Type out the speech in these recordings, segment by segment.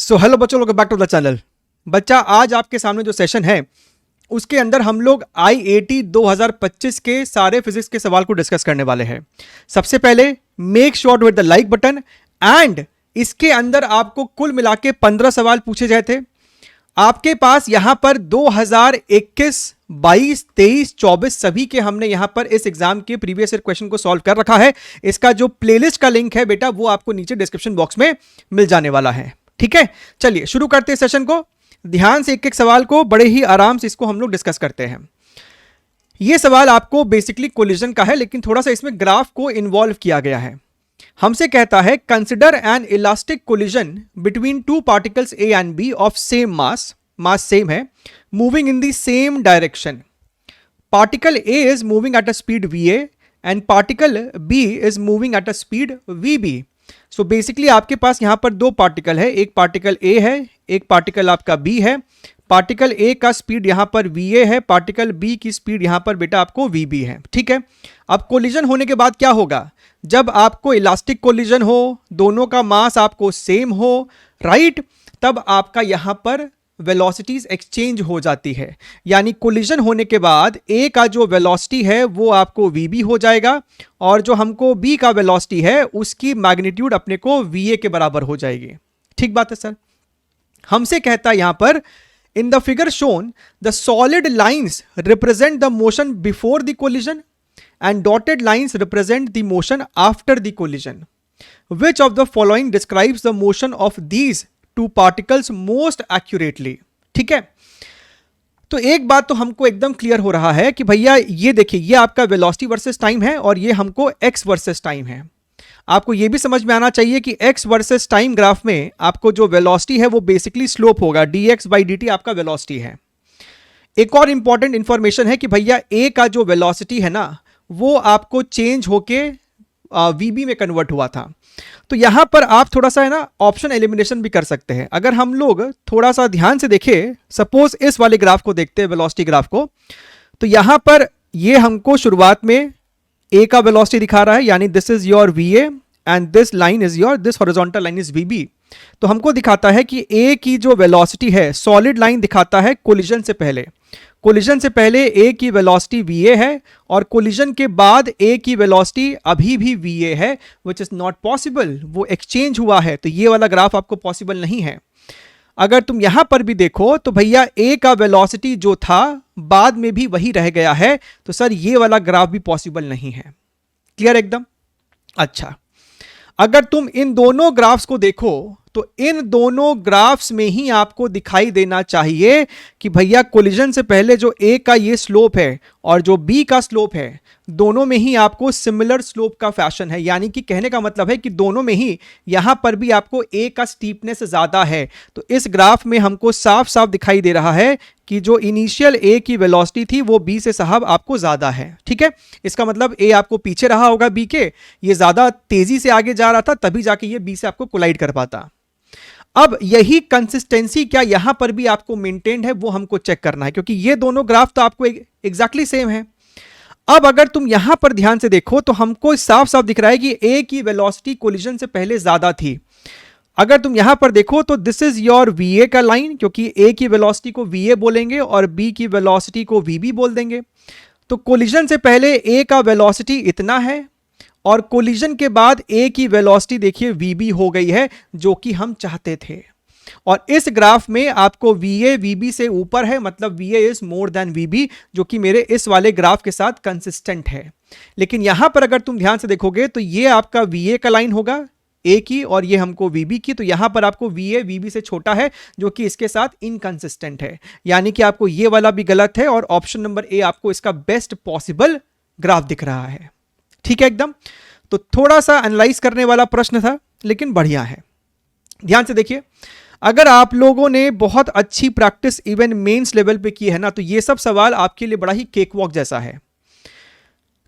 सो hello बच्चों, welcome back to the channel. बच्चा, आज आपके सामने जो सेशन है उसके अंदर हम लोग IIT 2025 के सारे फिजिक्स के सवाल को डिस्कस करने वाले हैं। सबसे पहले make sure to hit the like button and इसके अंदर आपको कुल मिला के 15 सवाल पूछे गए थे। आपके पास यहां पर 2021, 22, 23, 24 सभी के हमने यहां पर इस एग्जाम के प्रीवियस ईयर क्वेश्चन को सॉल्व कर रखा है। इसका जो प्लेलिस्ट का लिंक है बेटा वो आपको नीचे डिस्क्रिप्शन बॉक्स में मिल जाने वाला है। ठीक है, चलिए शुरू करते हैं सेशन को। ध्यान से एक एक सवाल को बड़े ही आराम से इसको हम लोग डिस्कस करते हैं। यह सवाल आपको बेसिकली कोलिजन का है, लेकिन थोड़ा सा इसमें ग्राफ को इन्वॉल्व किया गया है। हमसे कहता है consider an elastic collision between two particles A and B of same mass same है, moving in the same direction. Particle A is moving at a speed va and particle B is moving at a speed vb। So basically आपके पास यहां पर दो particle है, एक particle A है, एक पार्टिकल आपका बी है। पार्टिकल ए का स्पीड यहां पर va है, पार्टिकल बी की स्पीड यहां पर बेटा आपको vb है। ठीक है, अब कोलिजन होने के बाद क्या होगा? जब आपको इलास्टिक कोलिजन हो, दोनों का मास आपको सेम हो, राइट, तब आपका यहां पर वेलोसिटीज एक्सचेंज हो जाती है। यानी कोलिजन होने के बाद ए का जो वेलोसिटी है वो आपको vb हो जाएगा और जो हमको b का वेलोसिटी है उसकी मैग्नीट्यूड अपने को va के बराबर हो जाएगी। ठीक बात है सर। हमसे कहता है यहां पर in the figure shown the solid lines represent the motion before the collision and dotted lines represent the motion after the collision. Which of the following describes the motion of these two particles most accurately? ठीक है, तो एक बात तो हमको एकदम clear हो रहा है कि भैया ये देखिए, ये आपका वेलोसिटी वर्सेस टाइम है और ये हमको x वर्सेस टाइम है। आपको ये भी समझ में आना चाहिए कि x वर्सेस टाइम ग्राफ में आपको जो वेलोसिटी है वो बेसिकली स्लोप होगा, dx/dt आपका वेलोसिटी है। एक और इंपॉर्टेंट इंफॉर्मेशन है कि भैया a का जो वेलोसिटी है ना वो आपको चेंज होके vb में कन्वर्ट हुआ था। तो यहां पर आप थोड़ा सा है ना ऑप्शन एलिमिनेशन भी कर सकते हैं। अगर हम लोग थोड़ा सा ध्यान से देखें, सपोज इस वाले ग्राफ को देखते हैं, वेलोसिटी ग्राफ को, तो यहां पर ये हमको शुरुआत में a का वेलोसिटी दिखा रहा है, यानी this is your va and this line is your, this horizontal line is vb। तो हमको दिखाता है कि a की जो वेलोसिटी है, सॉलिड लाइन दिखाता है कोलिजन से पहले। कोलिजन से पहले a की वेलोसिटी va है और कोलिजन के बाद a की वेलोसिटी अभी भी va है, विच इज नॉट पॉसिबल। वो एक्सचेंज हुआ है, तो ये वाला ग्राफ आपको पॉसिबल नहीं है। अगर तुम यहां पर भी देखो तो भैया a का वेलोसिटी जो था बाद में भी वही रह गया है, तो सर ये वाला ग्राफ भी पॉसिबल नहीं है। क्लियर एकदम? अच्छा, अगर तुम इन दोनों ग्राफ्स को देखो तो इन दोनों ग्राफ्स में ही आपको दिखाई देना चाहिए कि भैया कोलिजन से पहले जो A का ये स्लोप है और जो B का स्लोप है, दोनों में ही आपको सिमिलर स्लोप का फैशन है। यानी कि कहने का मतलब है कि दोनों में ही यहां पर भी आपको A का स्टीपनेस ज्यादा है। तो इस ग्राफ में हमको साफ साफ दिखाई दे रहा है कि जो इनिशियल A की वेलोसिटी थी वो B से साहब आपको ज्यादा है। ठीक है, इसका मतलब A आपको पीछे रहा होगा B के, ये ज्यादा तेजी से आगे जा रहा था, तभी जाके ये B से आपको कोलाइड कर पाता। अब यही कंसिस्टेंसी क्या यहां पर भी आपको मेंटेन्ड है वो हमको चेक करना है, क्योंकि ये दोनों ग्राफ तो आपको एग्जैक्टली सेम है। अब अगर तुम यहां पर ध्यान से देखो तो हमको साफ साफ दिख रहा है कि A की वेलोसिटी कोलिजन से पहले ज्यादा थी। अगर तुम यहां पर देखो तो दिस इज योर va का लाइन, क्योंकि A की वेलोसिटी को va बोलेंगे और B की वेलोसिटी को vb बोल देंगे। तो कोलिजन से पहले A का वेलोसिटी इतना है और कोलिजन के बाद A की वेलोसिटी देखिए vb हो गई है, जो कि हम चाहते थे। और इस ग्राफ में आपको va vb से ऊपर है, मतलब va is more than vb, जो कि मेरे इस वाले ग्राफ के साथ कंसिस्टेंट है। लेकिन यहां पर अगर तुम ध्यान से देखोगे तो ये आपका va का लाइन होगा A की और ये हमको vb की, तो यहां पर आपको va vb से छोटा है, जो कि इसके साथ इनकंसिस्टेंट है। यानी कि आपको ये वाला भी गलत है और ऑप्शन नंबर A आपको इसका बेस्ट पॉसिबल ग्राफ दिख रहा है। ठीक है एकदम। तो थोड़ा सा एनालाइज करने वाला प्रश्न था, लेकिन बढ़िया है। ध्यान से देखिए, अगर आप लोगों ने बहुत अच्छी प्रैक्टिस इवन मेंस लेवल पे की है ना, तो ये सब सवाल आपके लिए बड़ा ही केक वॉक जैसा है।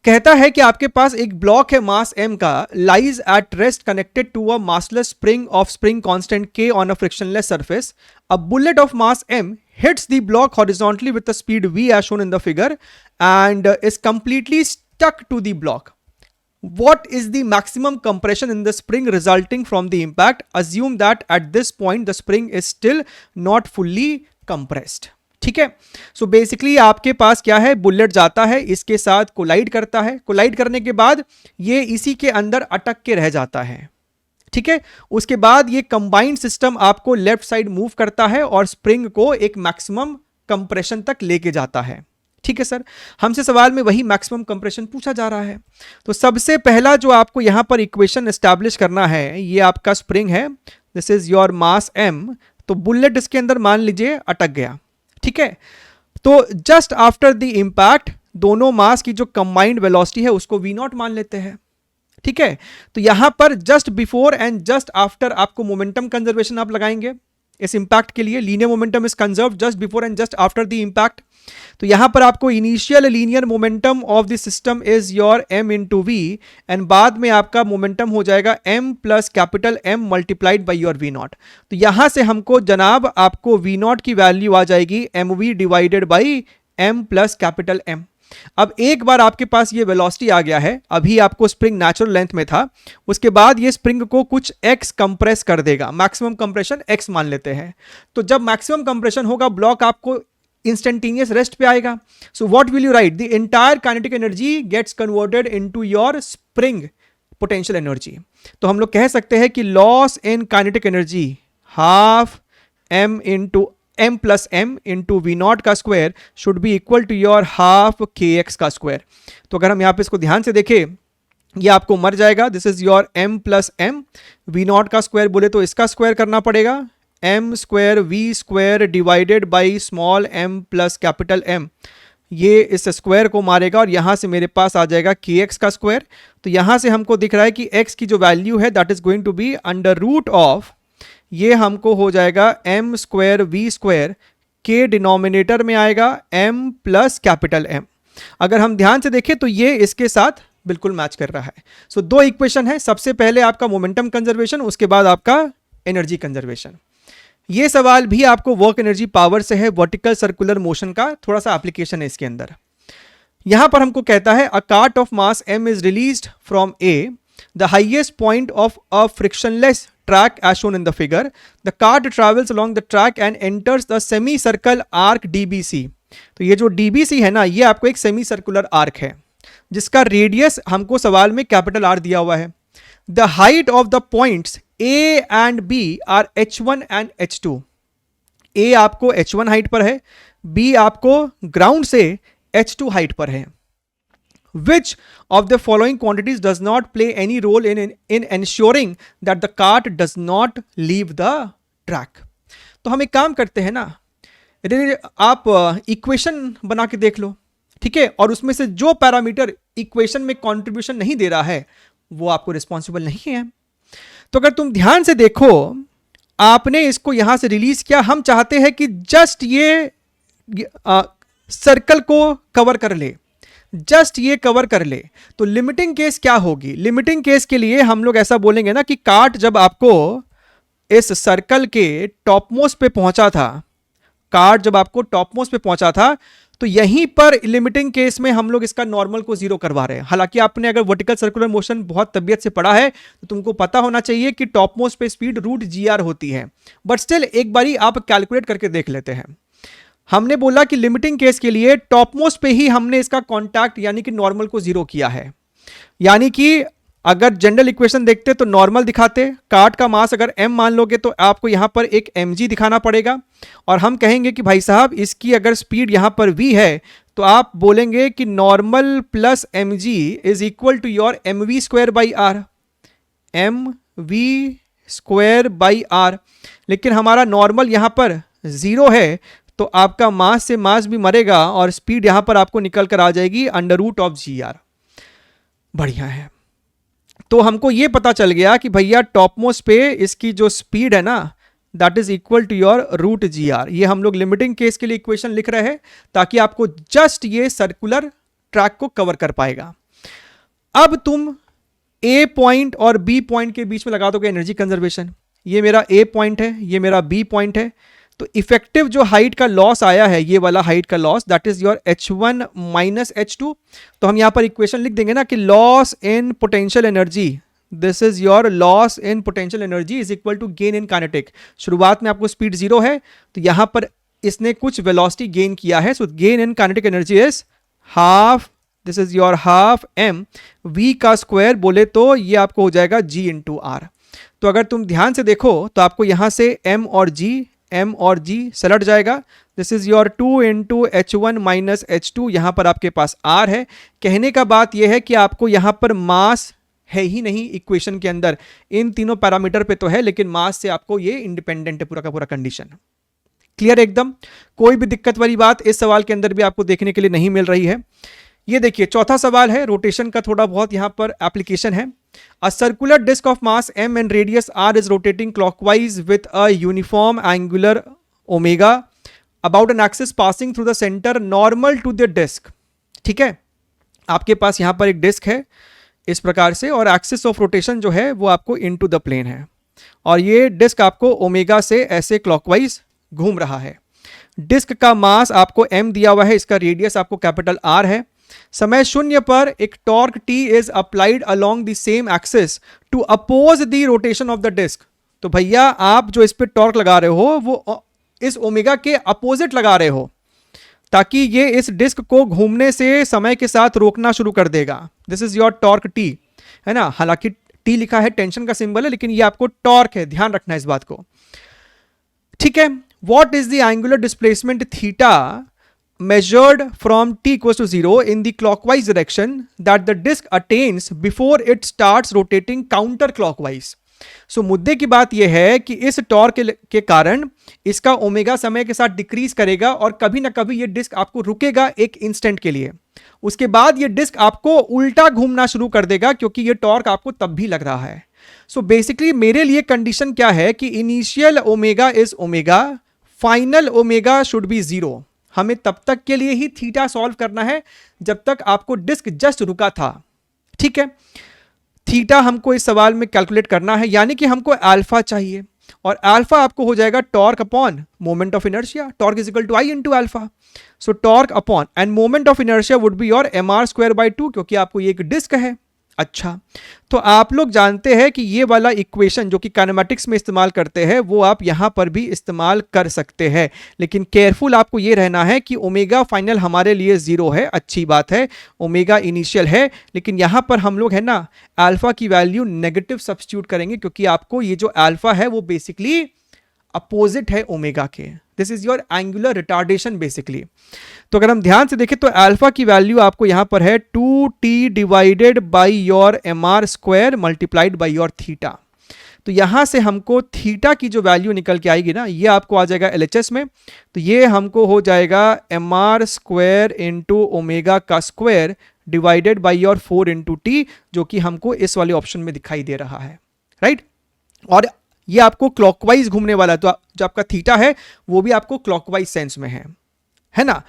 कहता है कि आपके पास एक ब्लॉक है मास m का, lies at rest connected to a massless spring of spring constant k on a frictionless surface. A bullet of mass m hits the block horizontally with the speed v as shown in the figure and is completely stuck to the block. what is the maximum compression in the spring resulting from the impact? Assume that at this point the spring is still not fully compressed. ठीक है, सो basically आपके पास क्या है, bullet जाता है, इसके साथ collide करता है, कोलाइड करने के बाद ये इसी के अंदर अटक के रह जाता है। ठीक है, उसके बाद ये कंबाइंड सिस्टम आपको लेफ्ट साइड मूव करता है और स्प्रिंग को एक मैक्सिमम कंप्रेशन तक लेके जाता है। ठीक है सर, हमसे सवाल में वही मैक्सिमम कंप्रेशन पूछा जा रहा है। तो सबसे पहला जो आपको यहां पर इक्वेशन एस्टैब्लिश करना है, ये आपका स्प्रिंग है, this is your mass m, तो बुलेट इसके अंदर मान लीजिए अटक गया। ठीक है, तो जस्ट आफ्टर द इंपैक्ट दोनों मास की जो कंबाइंड वेलोसिटी है उसको v नॉट मान लेते हैं। ठीक है, तो यहां पर just before and just after आपको मोमेंटम कंजर्वेशन आप लगाएंगे इस इंपैक्ट के लिए। Linear momentum is conserve just before and just after the impact. तो यहां पर आपको initial linear momentum of the system is your m into V, and बाद में आपका मोमेंटम हो जाएगा m plus capital M multiplied by your v naught. तो यहां से हमको जनाब आपको v नॉट की वैल्यू आ जाएगी mv divided by m plus capital M। अब एक बार आपके पास ये वेलोसिटी आ गया है, अभी आपको स्प्रिंग नेचुरल लेंथ में था, उसके बाद ये स्प्रिंग को कुछ x कंप्रेस कर देगा, मैक्सिमम कंप्रेशन x मान लेते हैं। तो जब मैक्सिमम कंप्रेशन होगा ब्लॉक आपको इंस्टेंटेनियस रेस्ट पे आएगा। So what will you write, the entire kinetic energy gets converted into your spring potential energy. तो हम लोग कह सकते हैं कि loss in kinetic energy half m into m plus m into v naught का square should be equal to your half kx का square. तो अगर हम यहाँ पे इसको ध्यान से देखें, ये आपको मर जाएगा, this is your m plus m, V naught का स्क्वायर बोले तो इसका स्क्वायर करना पड़ेगा, m square v square divided by small m plus capital M। ये इस स्क्वायर को मारेगा और यहां से मेरे पास आ जाएगा kx का स्क्वायर। तो यहां से हमको दिख रहा है कि x की जो वैल्यू है that is going to be under root of, ये हमको हो जाएगा m स्क्वायर v स्क्वायर, के डिनोमिनेटर में आएगा m प्लस कैपिटल M। अगर हम ध्यान से देखें तो ये इसके साथ बिल्कुल मैच कर रहा है। सो दो इक्वेशन है, सबसे पहले आपका मोमेंटम कंजर्वेशन, उसके बाद आपका एनर्जी कंजर्वेशन। ये सवाल भी आपको वर्क एनर्जी पावर से है, वर्टिकल सर्कुलर मोशन का थोड़ा सा एप्लीकेशन है इसके अंदर। यहां पर हमको कहता है a cart of mass m is released from A, the highest point of a frictionless track as shown in the figure. The cart travels along the track and enters the semicircle arc DBC. तो ये जो DBC है ना, ये आपको एक semi circular arc है जिसका रेडियस हमको सवाल में कैपिटल R दिया हुआ है। The height of the points A and B are H1 and H2. A आपको H1 हाइट पर है, B आपको ग्राउंड से H2 हाइट पर है। Which of the following quantities does not play any role in ensuring that the cart does not leave the track? तो हम एक काम करते हैं ना, आप इक्वेशन बना के देख लो, ठीक है, और उसमें से जो पैरामीटर इक्वेशन में कंट्रीब्यूशन नहीं दे रहा है वो आपको रिस्पॉन्सिबल नहीं है। तो अगर तुम ध्यान से देखो, आपने इसको यहां से रिलीज किया, हम चाहते हैं कि जस्ट ये सर्कल को कवर कर ले, जस्ट ये कवर कर ले। तो लिमिटिंग केस क्या होगी, लिमिटिंग केस के लिए हम लोग ऐसा बोलेंगे ना कि कार्ट जब आपको इस सर्कल के टॉपमोस्ट पे पहुंचा था, कार्ट जब आपको टॉपमोस्ट पे पहुंचा था, तो यहीं पर लिमिटिंग केस में हम लोग इसका नॉर्मल को जीरो करवा रहे हैं। हालांकि आपने अगर वर्टिकल सर्कुलर मोशन बहुत तबियत से पढ़ा है तो तुमको पता होना चाहिए कि टॉपमोस्ट पे स्पीड रूट GR होती है, बट स्टिल एक बारी आप कैलकुलेट करके देख लेते हैं। हमने बोला कि लिमिटिंग केस के लिए टॉपमोस्ट पे ही हमने इसका कांटेक्ट यानी कि नॉर्मल को जीरो किया है। यानी कि अगर जनरल इक्वेशन देखते तो नॉर्मल दिखाते, कार्ट का मास अगर m मान लोगे तो आपको यहां पर एक mg दिखाना पड़ेगा, और हम कहेंगे कि भाई साहब इसकी अगर स्पीड यहां पर v है तो आप बोलेंगे कि normal plus mg is equal to your mv square by R, mv square by R. लेकिन हमारा नॉर्मल यहां पर जीरो है तो आपका मास से मास भी मरेगा और स्पीड यहां पर आपको निकल कर आ जाएगी अंडर रूट ऑफ GR। बढ़िया है, तो हमको ये पता चल गया कि भैया टॉपमोस्ट पे इसकी जो स्पीड है ना that is equal to your root GR। ये हम लोग लिमिटिंग केस के लिए इक्वेशन लिख रहे हैं ताकि आपको जस्ट ये सर्कुलर ट्रैक को कवर कर पाएगा। अब तुम A पॉइंट और B पॉइंट के बीच में लगा दोगे एनर्जी कंजर्वेशन। ये मेरा A पॉइंट है, ये मेरा B पॉइंट है, तो इफेक्टिव जो हाइट का लॉस आया है, ये वाला हाइट का loss, that is your h1 minus h2। तो हम यहां पर इक्वेशन लिख देंगे ना कि loss in potential energy, this is your loss in potential energy is equal to gain in kinetic. शुरुआत में आपको स्पीड 0 है, तो यहां पर इसने कुछ वेलोसिटी गेन किया है, so gain in kinetic energy is half, this is your half m v का स्क्वायर बोले तो ये आपको हो जाएगा g इंटू r। तो अगर तुम ध्यान से देखो तो आपको यहां से m और g सलट जाएगा। This is your 2 into h1 minus h2, यहां पर आपके पास r है। कहने का बात यह है कि आपको यहां पर मास है ही नहीं इक्वेशन के अंदर, इन तीनों पैरामीटर पे तो है लेकिन मास से आपको ये इंडिपेंडेंट है पूरा का पूरा कंडीशन। क्लियर एकदम, कोई भी दिक्कत वाली बात इस सवाल के अंदर भी आपको देखने के लिए नहीं मिल रही है। ये देखिए चौथा सवाल है, रोटेशन का थोड़ा बहुत यहां पर एप्लीकेशन है। A circular disc of mass m and radius r is rotating clockwise with a uniform angular omega about an axis passing through the centre normal to the disc. ठीक है, आपके पास यहां पर एक डिस्क है इस प्रकार से, और एक्सिस ऑफ रोटेशन जो है वो आपको इनटू द प्लेन है, और ये डिस्क आपको ओमेगा से ऐसे क्लॉकवाइज घूम रहा है। डिस्क का मास आपको m दिया हुआ है, इसका रेडियस आपको कैपिटल R है। समय शून्य पर एक torque T is applied along the same axis to oppose the rotation of the disc. तो भैया आप जो इस पे टॉर्क लगा रहे हो वो इस ओमेगा के अपोजिट लगा रहे हो, ताकि ये इस डिस्क को घूमने से समय के साथ रोकना शुरू कर देगा। This is your torque T, है ना। हालांकि T लिखा है टेंशन का सिंबल है, लेकिन ये आपको टॉर्क है, ध्यान रखना इस बात को। ठीक है, what is the angular displacement theta measured from t equals to 0 in the clockwise direction that the disk attains before it starts rotating counterclockwise? So मुद्दे की बात यह है कि इस टॉर्क के कारण इसका ओमेगा समय के साथ डिक्रीज करेगा, और कभी ना कभी ये डिस्क आपको रुकेगा एक इंस्टेंट के लिए, उसके बाद ये डिस्क आपको उल्टा घूमना शुरू कर देगा, क्योंकि ये टॉर्क आपको तब भी लग रहा है। सो बेसिकली मेरे लिए कंडीशन क्या है कि initial omega is omega, final omega should be 0। हमें तब तक के लिए ही थीटा सॉल्व करना है जब तक आपको डिस्क जस्ट रुका था। ठीक है, थीटा हमको इस सवाल में कैलकुलेट करना है, यानी कि हमको अल्फा चाहिए, और अल्फा आपको हो जाएगा torque upon moment of inertia. Torque is equal to I into alpha. So torque upon and moment of inertia would be your mr square by 2, क्योंकि आपको ये एक डिस्क है। अच्छा, तो आप लोग जानते हैं कि ये वाला इक्वेशन जो कि काइनेमैटिक्स में इस्तेमाल करते हैं वो आप यहां पर भी इस्तेमाल कर सकते हैं, लेकिन केयरफुल आपको ये रहना है कि ओमेगा फाइनल हमारे लिए 0 है, अच्छी बात है, ओमेगा इनिशियल है, लेकिन यहां पर हम लोग है ना अल्फा की वैल्यू नेगेटिव सब्स्टिट्यूट करेंगे, क्योंकि आपको ये जो अल्फा है वो बेसिकली अपोजिट है ओमेगा के। This is your angular retardation basically. तो अगर हम ध्यान से देखें तो अल्फा की वैल्यू आपको यहां पर है 2t divided by your mr square multiplied by your theta. तो यहां से हमको थीटा की जो वैल्यू निकल के आएगी ना, ये आपको आ जाएगा LHS में, तो ये हमको हो जाएगा mr स्क्वायर इंटू ओमेगा का square divided by your 4 into T, जो कि हमको इस वाले ऑप्शन में दिखाई दे रहा है, राइट। और ये आपको क्लॉकवाइज घूमने वाला है, तो जो आपका थीटा है वो भी आपको क्लॉकवाइज सेंस में है ना।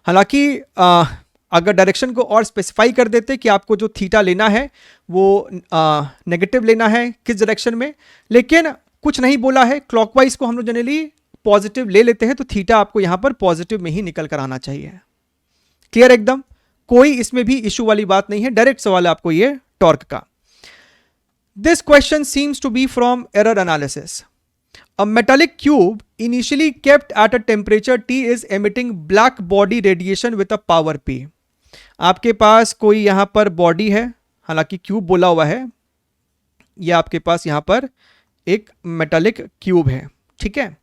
हालांकि अगर डायरेक्शन को और स्पेसिफाई कर देते कि आपको जो थीटा लेना है वो नेगेटिव लेना है किस डायरेक्शन में, लेकिन कुछ नहीं बोला है, क्लॉकवाइज को हम लोग जनरली पॉजिटिव ले लेते हैं, तो थीटा आपको यहां पर पॉजिटिव में ही निकल कर आना चाहिए। क्लियर एकदम, कोई इसमें भी इशू वाली बात नहीं है, डायरेक्ट सवाल है आपको ये टॉर्क का। This question seems to be from error analysis. A metallic cube initially kept at a temperature T is emitting black body radiation with a power P. आपके पास कोई यहां पर बॉडी है, हालांकि क्यूब बोला हुआ है, यह आपके पास यहां पर एक मेटालिक क्यूब है, ठीक है,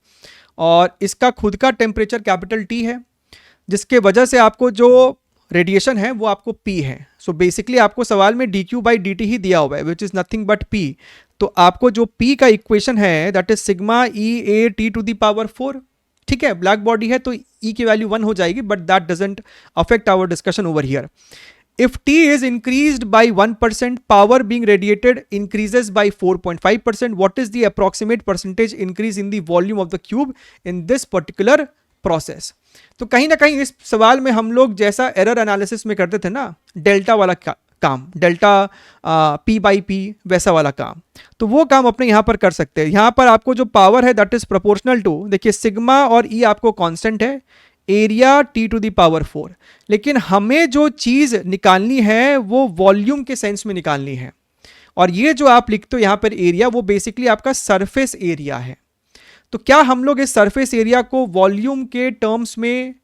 और इसका खुद का टेम्परेचर कैपिटल T है, जिसके वजह से आपको जो रेडिएशन है वो आपको P है। सो बेसिकली आपको सवाल में dq बाई dt ही दिया हुआ है, which is nothing but P। तो आपको जो P का इक्वेशन है that is sigma EA T to the power 4, ठीक है। ब्लैक बॉडी है तो E की वैल्यू 1 हो जाएगी, but that doesn't affect our discussion over here. If T is increased by 1%, power being radiated increases by 4.5%. What is the approximate percentage increase in the volume of the cube in this particular process? तो कहीं ना कहीं इस सवाल में हम लोग जैसा एरर एनालिसिस में करते थे ना, डेल्टा वाला काम, डेल्टा पी बाई पी वैसा वाला काम, तो वो काम अपने यहाँ पर कर सकते हैं। यहाँ पर आपको जो पावर है दैट इज प्रोपोर्शनल टू, देखिए सिग्मा और ई आपको कांस्टेंट है, area T to the power 4, लेकिन हमें जो चीज़ निकालनी है वो वॉल्यूम के सेंस में निकालनी है। और ये जो आप लिखते हो यहाँ पर एरिया, वो बेसिकली आपका सरफेस एरिया है। तो क्या हम लोग इस सरफेस एरिया को वॉल्यूम के टर्म्स में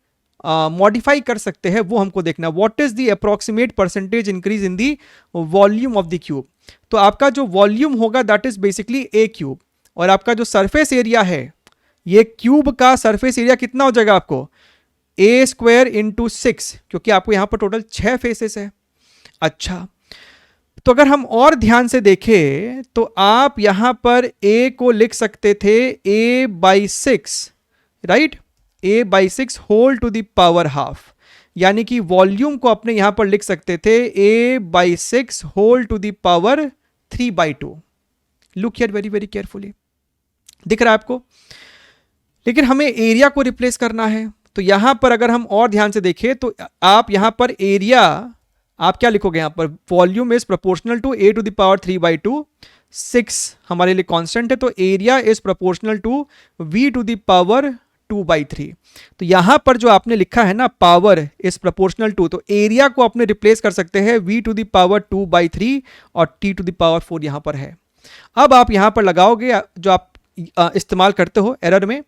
मॉडिफाई कर सकते हैं, वो हमको देखना। What is the approximate percentage increase in the volume of the cube. तो आपका जो वॉल्यूम होगा that is basically A cube, और आपका जो सरफेस एरिया है, ये क्यूब का सरफेस एरिया कितना हो जाएगा आपको, ए स्क्वायर इंटू 6, क्योंकि आपको यहां पर टोटल 6 फेसेस है। अच्छा, तो अगर हम और ध्यान से देखें तो आप यहां पर a को लिख सकते थे a by 6, right, a by 6 whole to the power half, यानी कि वॉल्यूम को अपने यहां पर लिख सकते थे a by 6 whole to the power 3/2। Look here very very carefully, दिख रहा है आपको? लेकिन हमें एरिया को रिप्लेस करना है, तो यहां पर अगर हम और ध्यान से देखें तो आप यहां पर एरिया, आप क्या लिखोगे यहां पर, volume is proportional to a to the power 3/2, 6 हमारे लिए कांस्टेंट है, तो area is proportional to v to the power 2/3। तो यहां पर जो आपने लिखा है ना, पावर इज प्रोपोर्शनल टू, तो एरिया को आपने रिप्लेस कर सकते हैं v टू द पावर 2/3 और t टू द पावर 4 यहां पर है। अब आप यहां पर लगाओगे जो आप इस्तेमाल करते हो एरर में,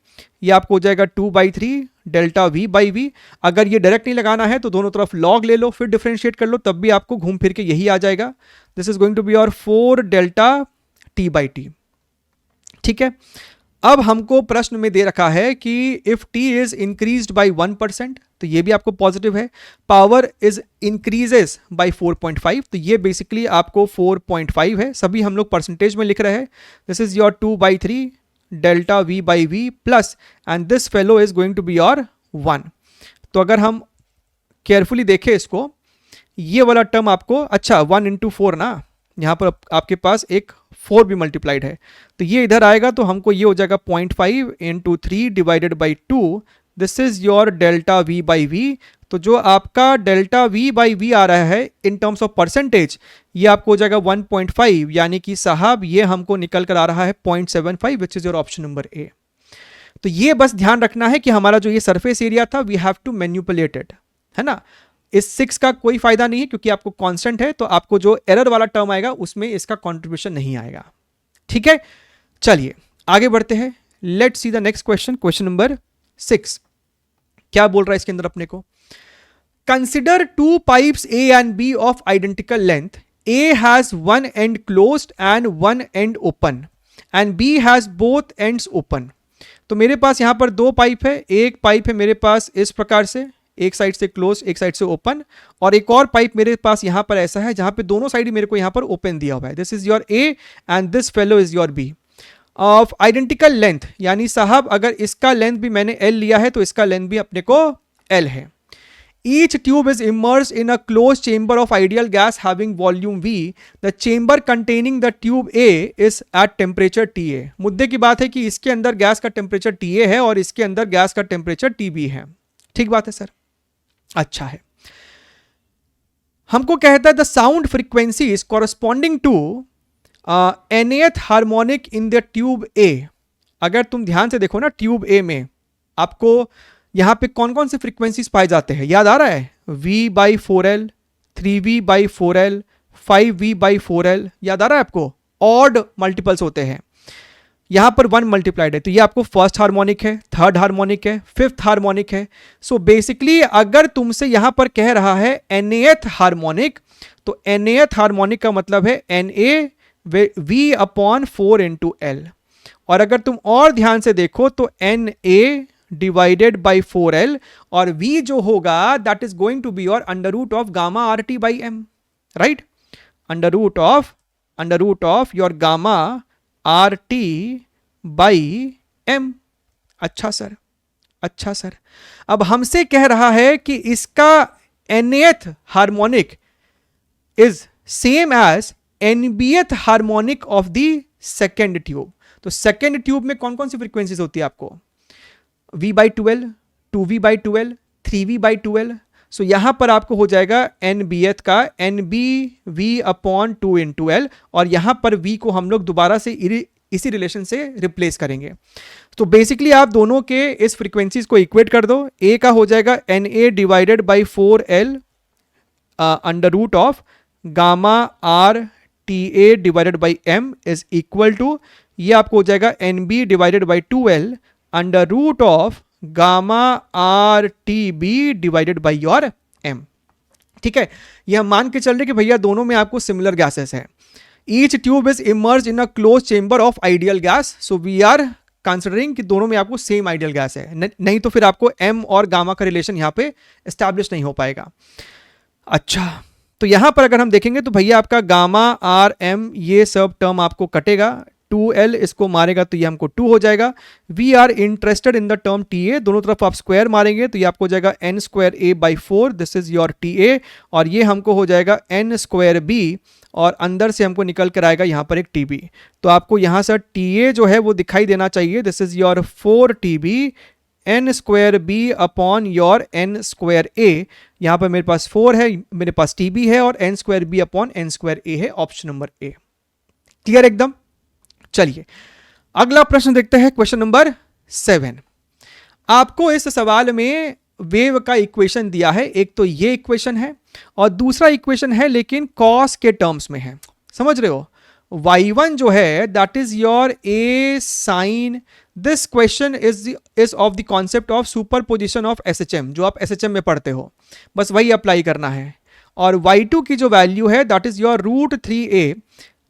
ये आपको हो जाएगा 2/3 डेल्टा वी बाई वी। अगर ये डायरेक्ट नहीं लगाना है तो दोनों तरफ लॉग ले लो, फिर डिफरेंशिएट कर लो, तब भी आपको घूम फिर के यही आ जाएगा। This is going to be your 4 delta T by T. ठीक है, अब हमको प्रश्न में दे रखा है कि if T is increased by 1%, तो ये भी आपको पॉजिटिव है। पावर इज इंक्रीजेस बाई 4.5, तो ये बेसिकली आपको 4.5 है, सभी हम लोग परसेंटेज में लिख रहे हैं। This is your 2/3 delta V by V plus, and this fellow is going to be your 1। तो अगर हम केयरफुली देखें इसको, ये वाला टर्म आपको, अच्छा 1 इंटू 4 ना, यहाँ पर आपके पास एक 4 भी मल्टीप्लाइड है, तो ये इधर आएगा, तो हमको ये हो जाएगा 0.5 into 3 divided by 2, this is your delta V by V. तो जो आपका डेल्टा वी बाई वी आ रहा है इन टर्म्स ऑफ परसेंटेज, ये आपको हो जाएगा 1.5, यानी कि साहब ये हमको निकल कर आ रहा है 0.75, which is your option number A. तो ये बस ध्यान रखना है कि हमारा जो ये सरफेस एरिया था, we have to manipulate it, है ना। इस 6 का कोई फायदा नहीं है क्योंकि आपको कांस्टेंट है, तो आपको जो एरर वाला टर्म आएगा उसमें इसका कंट्रीब्यूशन नहीं आएगा। ठीक है, चलिए आगे बढ़ते हैं। Let's see the next question, question number 6। क्या बोल रहा है इसके अंदर अपने को, consider 2 pipes A and B of identical length. A has one end closed and one end open and B has both ends open. तो मेरे पास यहां पर 2 पाइप है, एक पाइप है मेरे पास इस प्रकार से, एक साइड से क्लोज एक साइड से ओपन, और एक और पाइप मेरे पास यहां पर ऐसा है जहां पे दोनों साइड मेरे को यहां पर ओपन दिया हुआ है। This is your A and this fellow is your B of identical length, यानी साहब अगर इसका लेंथ भी मैंने L लिया है तो इसका लेंथ भी अपने को L है। Each tube is immersed in a closed chamber of ideal gas having volume V. The chamber containing the tube A is at temperature TA. मुद्दे की बात है कि इसके अंदर गैस का टेम्परेचर TA है और इसके अंदर गैस का टेम्परेचर TB है। ठीक बात है सर, अच्छा है। हमको कहता है the sound frequency is corresponding to nth harmonic in the tube A। अगर तुम ध्यान से देखो ना, ट्यूब A में आपको यहां पे कौन कौन से फ्रीक्वेंसीज पाए जाते हैं, याद आ रहा है? V/4L, 3V/4L, 5V/4L, याद आ रहा है आपको? ऑड मल्टीपल्स होते हैं, यहां पर 1 मल्टीप्लाइड है, तो ये आपको फर्स्ट हार्मोनिक है, थर्ड हार्मोनिक है, फिफ्थ हार्मोनिक है। सो बेसिकली अगर तुमसे यहां पर कह रहा है nth हार्मोनिक, तो nth हार्मोनिक का मतलब है Na V/4 इंटू L, और अगर तुम और ध्यान से देखो तो Na डिवाइडेड बाई 4L, और V जो होगा that is going to be your under root of gamma RT by M, right, under root of your gamma RT by M। अच्छा सर, अच्छा सर। अब हमसे कह रहा है कि इसका nth harmonic is same as nbth harmonic of the second tube. तो सेकेंड ट्यूब में कौन कौन सी फ्रीक्वेंसीज होती है आपको? V/2L, 2V/2L, 3V/2L। सो यहां पर आपको हो जाएगा NBth का NbV अपॉन 2 इंटू एल, और यहां पर V को हम लोग दोबारा से इसी रिलेशन से रिप्लेस करेंगे। तो बेसिकली आप दोनों के इस फ्रीक्वेंसीज को इक्वेट कर दो। A का हो जाएगा Na divided by 4L under root of gamma R TA divided by M is equal to, ये आपको हो जाएगा NB divided by 2L under root of gamma R TB divided by your M। ठीक है, ये हम मान के चल रहे कि भैया दोनों में आपको सिमिलर गैसेस है। Each tube is immerse in a close chamber of ideal gas, so we are considering कि दोनों में आपको सेम आइडियल गैस है, नहीं तो फिर आपको M और गामा का रिलेशन यहां पे एस्टैब्लिश नहीं हो पाएगा। अच्छा, तो यहां पर अगर हम देखेंगे तो भैया आपका गामा आर M ये सब टर्म आपको कटेगा, 2L इसको मारेगा तो ये हमको 2 हो जाएगा। We are interested in the term TA, दोनों तरफ आप स्क्वायर मारेंगे तो ये आपको हो जाएगा n square A by 4, this is your TA, और ये हमको हो जाएगा n स्क्वायर B, और अंदर से हमको निकल कर आएगा यहाँ पर एक TB। तो आपको यहाँ से TA जो है वो दिखाई देना चाहिए, this is your 4 TB n square B upon your n square A। यहाँ पर मेरे पास 4 है, मेरे पास TB है, और n square B upon n square A है, ऑप्शन नंबर A। क्लियर एकदम? चलिए अगला प्रश्न देखते हैं, क्वेश्चन नंबर 7। आपको इस सवाल में वेव का इक्वेशन दिया है, एक तो ये इक्वेशन है और दूसरा इक्वेशन है लेकिन कॉस के टर्म्स में है, समझ रहे हो। y1 जो है that is your a sine, this question is of the concept of superposition of SHM, जो आप SHM में पढ़ते हो, बस वही अप्लाई करना है। और y2 की जो वैल्यू है दैट इज योर √3a,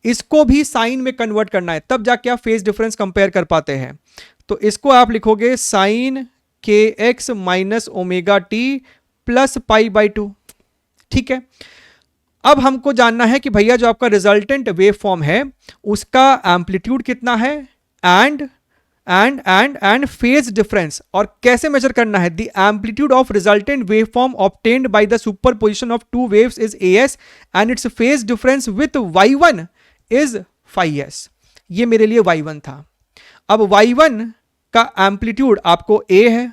इसको भी साइन में कन्वर्ट करना है, तब जाके आप फेज डिफरेंस कंपेयर कर पाते हैं। तो इसको आप लिखोगे sine kx minus omega T plus pi by 2। ठीक है, अब हमको जानना है कि भैया जो आपका रिजल्टेंट वेव फॉर्म है उसका एम्पलीट्यूड कितना है एंड फेज डिफरेंस, और कैसे मेजर करना है। The amplitude of resultant wave form obtained by the superposition of two waves is AS and it's phase difference with y1 is phi s। ये मेरे लिए y1 था। अब y1 का एम्पलीट्यूड आपको a है,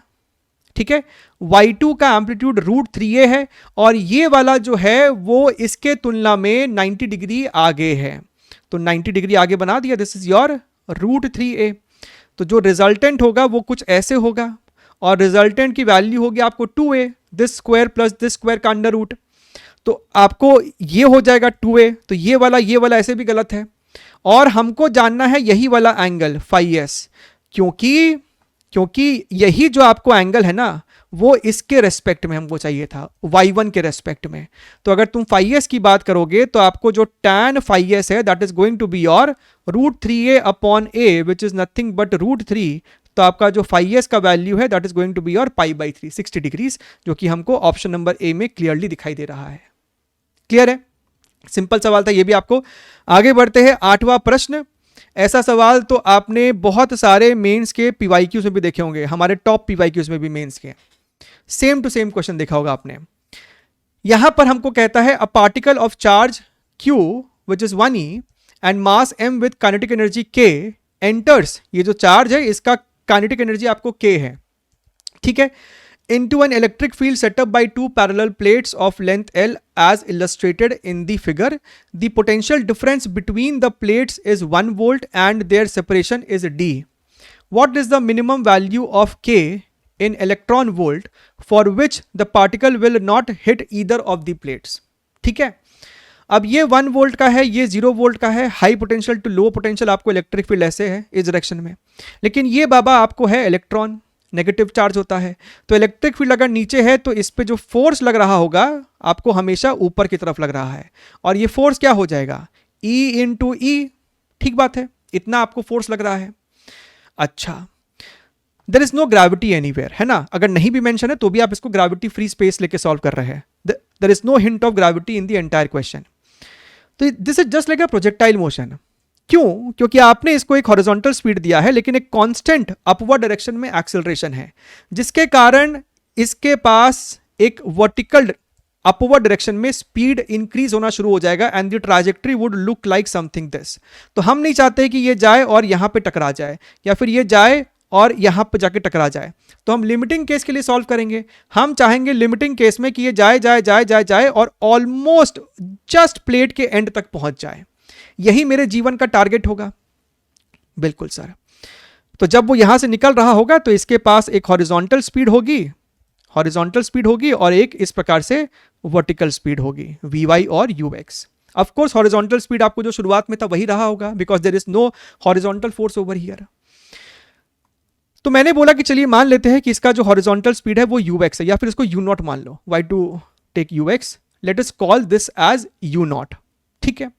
ठीक है, y2 का एम्पलीट्यूड √3a है, और ये वाला जो है वो इसके तुलना में 90 डिग्री आगे है, तो 90 डिग्री आगे बना दिया, दिस इज योर √3a। तो जो रिजल्टेंट होगा वो कुछ ऐसे होगा, और रिजल्टेंट की वैल्यू होगी आपको 2a, this square plus this square का अंडर रूट, तो आपको ये हो जाएगा 2a। तो ये वाला ऐसे भी गलत है, और हमको जानना है यही वाला एंगल phi s, क्योंकि यही जो आपको एंगल है ना वो इसके रेस्पेक्ट में हमको चाहिए था, y1 के रेस्पेक्ट में। तो अगर तुम phi s की बात करोगे तो आपको जो tan phi s है that is going to be your √3a upon a which is nothing but √3। तो आपका जो phi s का वैल्यू है that is going to be your pi by 3, 60 degrees, जो कि हमको ऑप्शन नंबर A में क्लियरली दिखाई दे रहा है। क्लियर है, सिंपल सवाल था ये भी आपको। आगे बढ़ते हैं, 8वां प्रश्न। ऐसा सवाल तो आपने बहुत सारे मेंस के PYQs में भी देखे होंगे, हमारे टॉप PYQs में भी मेंस के सेम टू सेम क्वेश्चन देखा होगा आपने। यहां पर हमको कहता है a particle of charge Q which is 1e and mass m with kinetic energy K enters, ये जो चार्ज है इसका काइनेटिक एनर्जी आपको K है, ठीक है, into an electric field set up by two parallel plates of length L as illustrated in the figure. The potential difference between the plates is 1 volt and their separation is D. What is the minimum value of K in electron volt for which the particle will not hit either of the plates? ठीक है, अब ये 1 volt का है, ये 0 volt का है, high potential to low potential आपको इलेक्ट्रिक फील्ड ऐसे है इस डायरेक्शन में, लेकिन ये बाबा आपको है इलेक्ट्रॉन, नेगेटिव चार्ज होता है। तो इलेक्ट्रिक फील्ड अगर नीचे है तो इस पे जो फोर्स लग रहा होगा आपको हमेशा ऊपर की तरफ लग रहा है, और ये फोर्स क्या हो जाएगा E इंटू ई, ठीक बात है, इतना आपको फोर्स लग रहा है। अच्छा, there is no gravity anywhere, है ना, अगर नहीं भी मेंशन है तो भी आप इसको ग्रेविटी फ्री स्पेस लेके सॉल्व कर रहे हैं, there is no hint of gravity in the entire question. तो this is just like a projectile motion. क्यों? क्योंकि आपने इसको एक हॉरिजॉन्टल स्पीड दिया है लेकिन एक कांस्टेंट अपवर्ड डायरेक्शन में एक्सेलरेशन है, जिसके कारण इसके पास एक वर्टिकल अपवर्ड डायरेक्शन में स्पीड इंक्रीज होना शुरू हो जाएगा and the trajectory would look like something this. तो हम नहीं चाहते कि ये जाए और यहां पे टकरा जाए, या फिर ये जाए और यहां पर जाके टकरा जाए, तो हम लिमिटिंग केस के लिए सॉल्व करेंगे। हम चाहेंगे लिमिटिंग केस में कि ये जाए जाए जाए जाए जाए और ऑलमोस्ट जस्ट प्लेट के एंड तक पहुंच जाए। यही मेरे जीवन का टारगेट होगा। बिल्कुल सर। तो जब वो यहां से निकल रहा होगा तो इसके पास एक हॉरिजॉन्टल स्पीड होगी और एक इस प्रकार से वर्टिकल स्पीड होगी, Vy और Ux। Of course horizontal speed आपको जो शुरुआत में था वही रहा होगा, because there is no horizontal force over here. तो मैंने बोला कि चलिए मान लेते हैं कि इसका जो हॉरिजॉन्टल स्पीड है वो Ux है, या फिर इसको U0 मान लो। Why to take Ux? Let us call this as U0। ठीक है,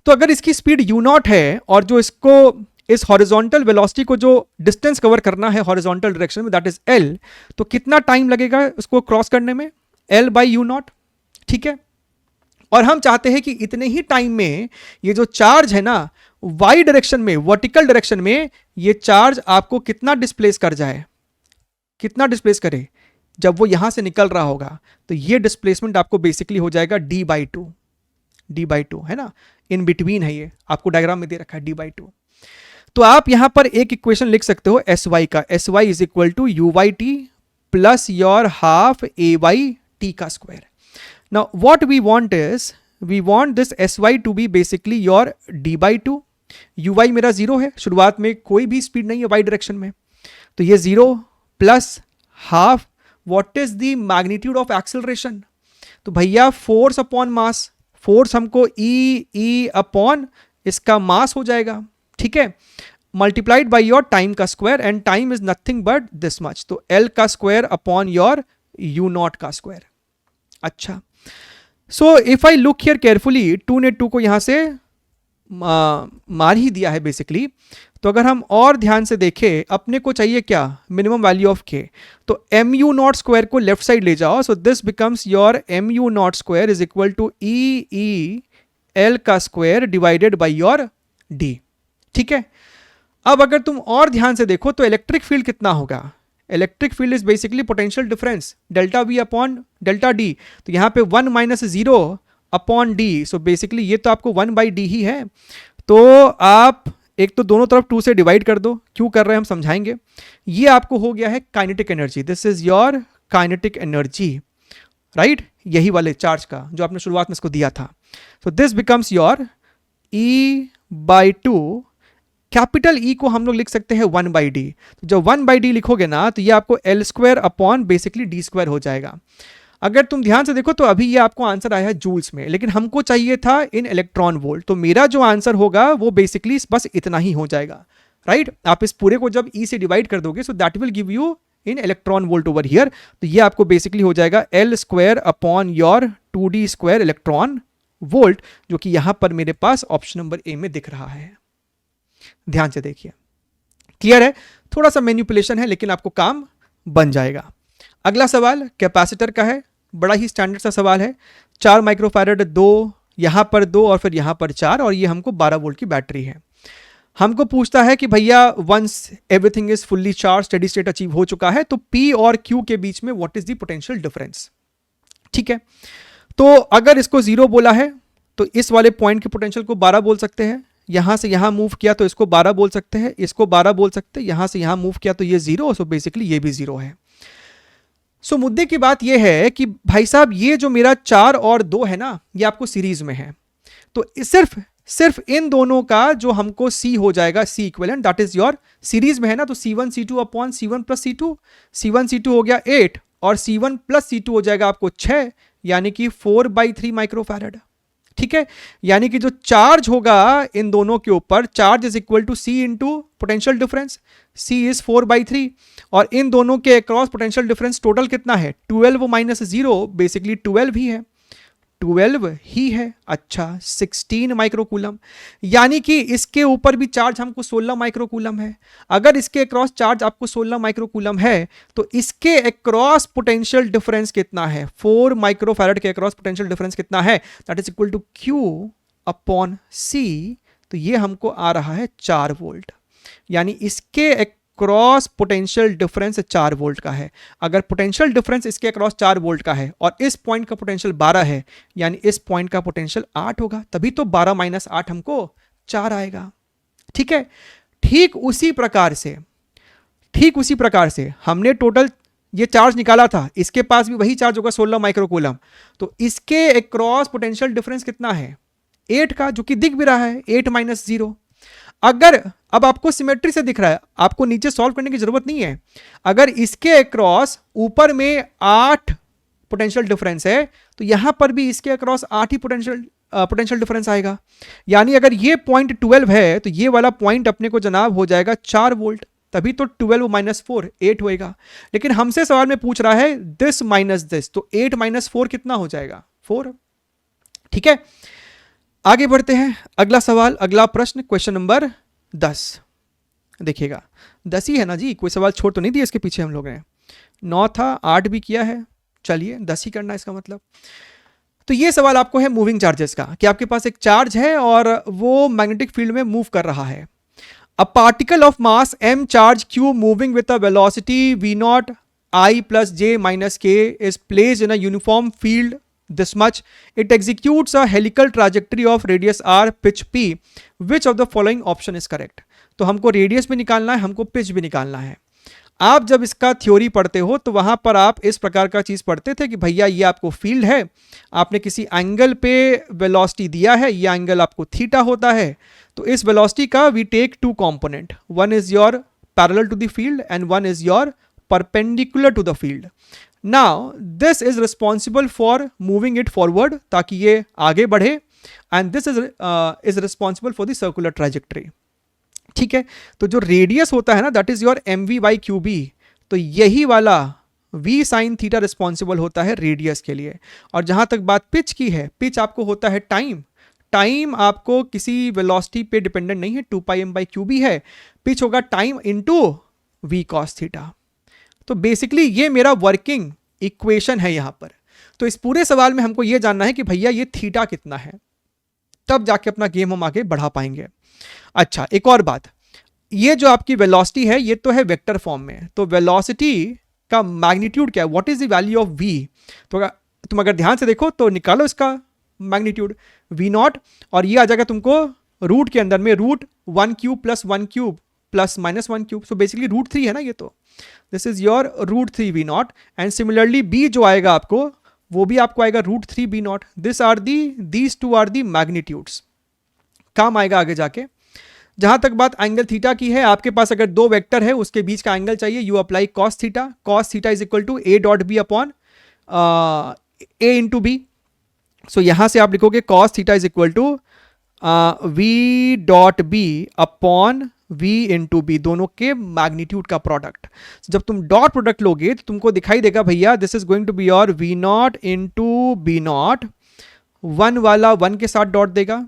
तो अगर इसकी स्पीड U0 है और जो इसको इस हॉरिजॉन्टल वेलोसिटी को जो डिस्टेंस कवर करना है हॉरिजॉन्टल डायरेक्शन में, दैट इज L, तो कितना टाइम लगेगा उसको क्रॉस करने में? L by U0। ठीक है, और हम चाहते हैं कि इतने ही टाइम में ये जो चार्ज है ना वाई डायरेक्शन में, वर्टिकल डायरेक्शन में, ये चार्ज आपको कितना डिस्प्लेस कर जाए, कितना डिस्प्लेस करे जब वो यहां से निकल रहा होगा। तो ये डिस्प्लेसमेंट आपको बेसिकली हो जाएगा d/2 है ना, इन बिटवीन है, ये आपको डायग्राम में दे रखा है d/2। तो आप यहां पर एक इक्वेशन लिख सकते हो Sy का, Sy is equal to Uyt plus your half Ayt का square. Now what we want is, we want this Sy to be basically your d/2। Uy मेरा 0 है, शुरुआत में कोई भी स्पीड नहीं है y डायरेक्शन में, तो ये 0 plus half what is the magnitude of acceleration. तो भैया फोर्स अपॉन मास, फोर्स हमको E अपॉन इसका मास हो जाएगा। ठीक है, मल्टीप्लाइड बाई योर टाइम का square, and time is nothing but this much, तो L का स्क्वायर अपॉन योर U0 का स्क्वायर। अच्छा, so if I look here carefully, 2 ने 2 को यहां से मार ही दिया है बेसिकली। तो अगर हम और ध्यान से देखें, अपने को चाहिए क्या, मिनिमम वैल्यू ऑफ k, तो mu0 स्क्वायर को लेफ्ट साइड ले जाओ, so this becomes your mu0 square is equal to E L का square divided by your d। ठीक है, अब अगर तुम और ध्यान से देखो तो इलेक्ट्रिक फील्ड कितना होगा, electric field is basically potential difference delta V upon delta D। तो यहां पे 1 माइनस 0 अपॉन D, सो बेसिकली ये तो आपको 1/d ही है। तो आप एक तो दोनों तरफ 2 से डिवाइड कर दो, क्यों कर रहे हैं हम समझाएंगे। ये आपको हो गया है kinetic energy, this is your kinetic energy, right, यही वाले चार्ज का जो आपने शुरुआत में इसको दिया था। सो this becomes your E/2, capital E को हम लोग लिख सकते हैं 1/d। तो जब 1/d लिखोगे ना तो ये आपको L square upon basically d square हो जाएगा। अगर तुम ध्यान से देखो तो अभी ये आपको आंसर आया है जूल्स में, लेकिन हमको चाहिए था इन इलेक्ट्रॉन वोल्ट, तो मेरा जो आंसर होगा वो बेसिकली बस इतना ही हो जाएगा, राइट। आप इस पूरे को जब E से डिवाइड कर दोगे, so that will give you in electron volt over here. तो ये आपको बेसिकली हो जाएगा L square upon your 2d square electron volt, जो कि यहां पर मेरे पास ऑप्शन नंबर ए में दिख रहा है। ध्यान से देखिए, क्लियर है, थोड़ा सा मैनिपुलेशन है लेकिन आपको काम बन जाएगा। अगला सवाल कैपेसिटर का है, बड़ा ही स्टैंडर्ड सा सवाल है। 4 माइक्रोफैराड, 2 यहां पर 2 और फिर यहां पर 4, और ये हमको 12 वोल्ट की बैटरी है। हमको पूछता है कि भैया once everything is fully charge, steady state achieve हो चुका है, तो P और Q के बीच में what is the potential difference. ठीक है, तो अगर इसको 0 बोला है तो इस वाले पॉइंट के पोटेंशियल को 12 बोल सकते हैं, यहां से यहां मूव किया तो इसको 12 बोल सकते हैं, इसको 12 बोल सकते हैं, यहां से यहां मूव किया तो ये 0, सो बेसिकली ये भी 0 है। सो मुद्दे की बात यह है कि भाई साहब ये जो मेरा 4 और 2 है ना, ये आपको सीरीज में है, तो सिर्फ इन दोनों का जो हमको C हो जाएगा, C equivalent, that is your series में है ना, तो C1 C2 upon C1 plus C2, C1 C2 हो गया 8 और C1 प्लस C2 हो जाएगा आपको 6, यानी कि 4/3 माइक्रोफैराड। ठीक है, यानी कि जो चार्ज होगा इन दोनों के ऊपर, charge is equal to C into potential difference, C is 4/3, और इन दोनों के अक्रॉस पोटेंशियल डिफरेंस टोटल कितना है, 12 माइनस 0, बेसिकली 12 ही है, 12 ही है। अच्छा, 16 माइक्रोकूलम, यानी कि इसके ऊपर भी चार्ज हमको 16 माइक्रोकूलम है। अगर इसके अक्रॉस चार्ज आपको 16 माइक्रोकूलम है तो इसके अक्रॉस पोटेंशियल डिफरेंस कितना है, 4 माइक्रोफैराड के अक्रॉस पोटेंशियल डिफरेंस कितना है, that is equal to Q upon C। तो ये हमको आ रहा है 4 वोल्ट, यानी इसके क्रॉस पोटेंशियल डिफरेंस 4 वोल्ट का है। अगर पोटेंशियल डिफरेंस इसके अक्रॉस 4 वोल्ट का है और इस पॉइंट का पोटेंशियल 12 है, यानी इस पॉइंट का पोटेंशियल 8 होगा, तभी तो 12 माइनस 8 हमको 4 आएगा। ठीक है, ठीक उसी प्रकार से ठीक उसी प्रकार से हमने टोटल ये चार्ज निकाला था, इसके पास भी वही चार्ज होगा 16 माइक्रोकूलम, तो इसके अक्रॉस पोटेंशियल डिफरेंस कितना है 8 का, जो कि दिख भी रहा है 8 माइनस 0। अगर अब आपको सिमेट्री से दिख रहा है, आपको नीचे सॉल्व करने की जरूरत नहीं है, अगर इसके अक्रॉस ऊपर में 8 पोटेंशियल डिफरेंस है तो यहां पर भी इसके अक्रॉस 8 ही पोटेंशियल डिफरेंस आएगा। यानी अगर ये पॉइंट 12 है तो ये वाला पॉइंट अपने को जनाब हो जाएगा 4 वोल्ट, तभी तो 12 माइनस 4 8 होएगा। लेकिन हमसे सवाल में पूछ रहा है दिस माइनस दिस, तो 8 माइनस 4 कितना हो जाएगा 4। ठीक है, आगे बढ़ते हैं, अगला सवाल, अगला प्रश्न, क्वेश्चन नंबर 10। देखिएगा 10 ही है ना जी, कोई सवाल छोड़ तो नहीं दिया इसके पीछे हम लोग ने, 9 था 8 भी किया है, चलिए 10 ही करना है इसका मतलब। तो ये सवाल आपको है मूविंग चार्जेस का, कि आपके पास एक चार्ज है और वो मैग्नेटिक फील्ड में मूव कर रहा है। A particle of mass m charge q moving with a velocity v naught I plus j minus k is placed in a uniform field this much. It executes a helical trajectory of radius r, pitch p. Which of the following option is correct? तो हमको radius भी निकालना है, हमको pitch भी निकालना है। आप जब इसका थ्योरी पढ़ते हो तो वहां पर आप इस प्रकार का चीज पढ़ते थे कि भैया ये आपको फील्ड है, आपने किसी एंगल पे वेलोसिटी दिया है, ये एंगल आपको थीटा होता है, तो इस वेलोसिटी का we take two component, one is your parallel to the field and one is your perpendicular to the field. Now this is responsible for moving it forward ताकि ये आगे बढ़े, and this is responsible for the circular trajectory. ठीक है, तो जो radius होता है ना that is your M V by Q B, तो यही वाला v साइन थीटा रिस्पॉन्सिबल होता है रेडियस के लिए। और जहां तक बात पिच की है, पिच आपको होता है टाइम, टाइम आपको किसी वेलोसिटी पे डिपेंडेंट नहीं है, 2 pi m by Q B है, पिच होगा time into v cos theta. तो बेसिकली ये मेरा वर्किंग इक्वेशन है यहां पर। तो इस पूरे सवाल में हमको ये जानना है कि भैया ये थीटा कितना है, तब जाके अपना गेम हम आगे बढ़ा पाएंगे। अच्छा, एक और बात, ये जो आपकी वेलोसिटी है ये तो है वेक्टर फॉर्म में, तो वेलोसिटी का मैग्नीट्यूड क्या है, what is the value of v? तो तुम अगर ध्यान से देखो तो निकालो इसका मैग्नीट्यूड v नॉट, और ये आ जाएगा तुमको रूट के अंदर में root 1 cube plus 1 cube plus minus 1 cube, so basically root 3 है ना ये, तो this is your root 3 v naught. And similarly b जो आएगा आपको वो भी आपको आएगा root 3 b naught. These two are the magnitudes, काम आएगा आगे जाके। जहां तक बात एंगल थीटा की है, आपके पास अगर दो वेक्टर है उसके बीच का एंगल चाहिए, you apply cos theta is equal to a dot B upon a into B. So यहां से आप लिखोगे cos theta is equal to v dot B upon v into B, दोनों के मैग्नीट्यूड का प्रोडक्ट। जब तुम डॉट प्रोडक्ट लोगे तो तुमको दिखाई देगा भैया this is going to be your v naught into B naught, 1 वाला 1 के साथ डॉट देगा,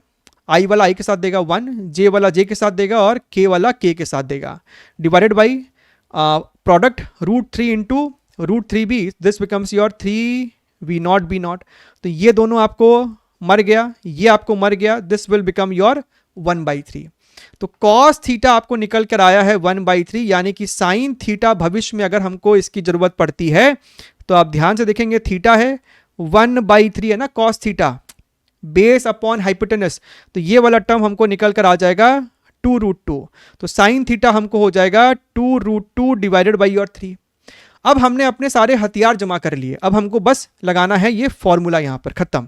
i वाला i के साथ देगा 1, j वाला j के साथ देगा और k वाला k के साथ देगा, divided by product root 3 into root 3b, this becomes your 3v not b not. तो ये दोनों आपको मर गया, ये आपको मर गया, दिस विल बिकम योर 1/3। तो कॉस थीटा आपको निकल कर आया है 1/3, यानी कि साइन थीटा भविष्य में अगर हमको इसकी जरूरत पड़ती है तो आप ध्यान से देखेंगे थीटा है 1/3 है ना cos theta, base upon hypotenuse, तो ये वाला टर्म हमको निकल कर आ जाएगा 2√2, तो साइन थीटा हमको हो जाएगा 2√2 डिवाइडेड बाई योर 3। अब हमने अपने सारे हथियार जमा कर लिए, अब हमको बस लगाना है ये फॉर्मूला यहां पर, खत्म।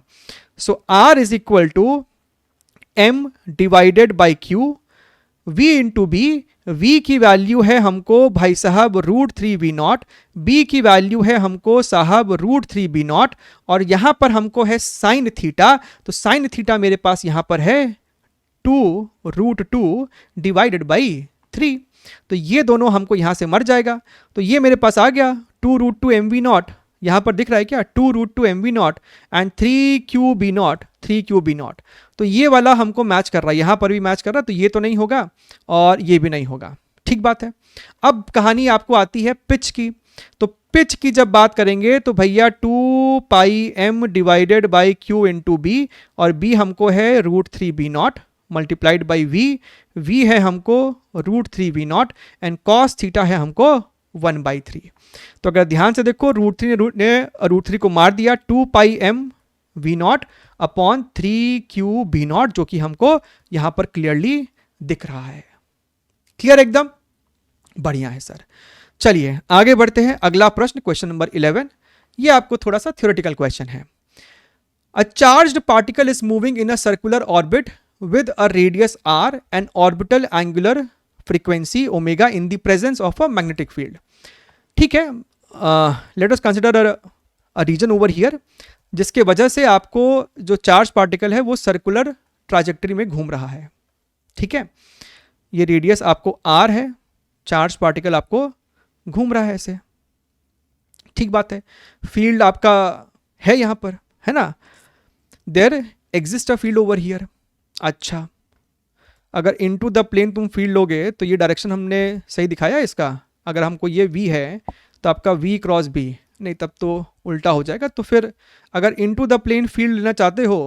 So R is equal to m divided by q, v into b, v की वैल्यू है हमको भाई साहब रूट 3v नॉट, b की वैल्यू है हमको साहब रूट 3b नॉट, और यहां पर हमको है साइन थीटा, तो साइन थीटा मेरे पास यहां पर है 2√2 डिवाइडेड बाई 3, तो ये दोनों हमको यहां से मर जाएगा, तो ये मेरे पास आ गया 2√2 mv नॉट, यहां पर दिख रहा है क्या 2√2 mv not and 3qb not, 3qb not, तो ये वाला हमको मैच कर रहा है, यहां पर भी मैच कर रहा है, तो ये तो नहीं होगा और ये भी नहीं होगा, ठीक बात है। अब कहानी आपको आती है पिच की, तो पिच की जब बात करेंगे तो भैया 2 pi m divided by q into b, और b हमको है root 3b not multiplied by v है हमको root 3v not and cos theta है हमको 1/3। तो अगर ध्यान से देखो रूट 3 को मार दिया, 2 pi m v not upon 3q b not, जो कि हमको यहां पर क्लियरली दिख रहा है। क्लियर एकदम? बढ़िया है सर। चलिए आगे बढ़ते हैं, अगला प्रश्न क्वेश्चन नंबर 11। ये आपको थोड़ा सा थ्योरेटिकल क्वेश्चन है। A charged particle is moving in a circular orbit with a radius r and orbital angular frequency omega in the presence of a magnetic field। ठीक है, let us consider a region over here जिसके वजह से आपको जो charge particle है वो circular trajectory में घूम रहा है। ठीक है, ये रेडियस आपको r है, चार्ज पार्टिकल आपको घूम रहा है ऐसे। ठीक बात है, फील्ड आपका है यहां पर, है ना, there exist a field over here. अच्छा, अगर इनटू द प्लेन तुम फील्ड लोगे तो ये डायरेक्शन हमने सही दिखाया इसका। अगर हमको ये v है तो आपका v क्रॉस b, नहीं तब तो उल्टा हो जाएगा। तो फिर अगर इनटू द प्लेन फील्ड लेना चाहते हो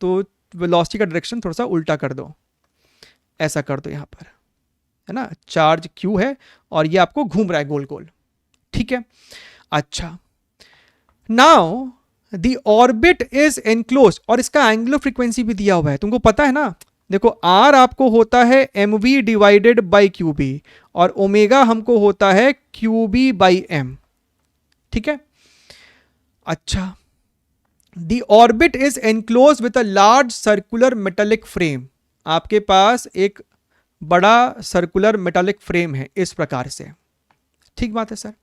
तो वेलोसिटी का डायरेक्शन थोड़ा सा उल्टा कर दो, ऐसा कर दो यहाँ पर, है ना। चार्ज q है और ये आपको घूम रहा है गोल गोल। ठीक है, अच्छा, now the orbit is enclose, और इसका एंगुलर फ्रीक्वेंसी भी दिया हुआ है, तुमको पता है ना। देखो r आपको होता है mv डिवाइडेड बाई qb और ओमेगा हमको होता है qb बाई m। ठीक है, अच्छा, the orbit is enclose with a large circular metallic frame. आपके पास एक बड़ा सर्कुलर मेटालिक फ्रेम है इस प्रकार से। ठीक बात है sir.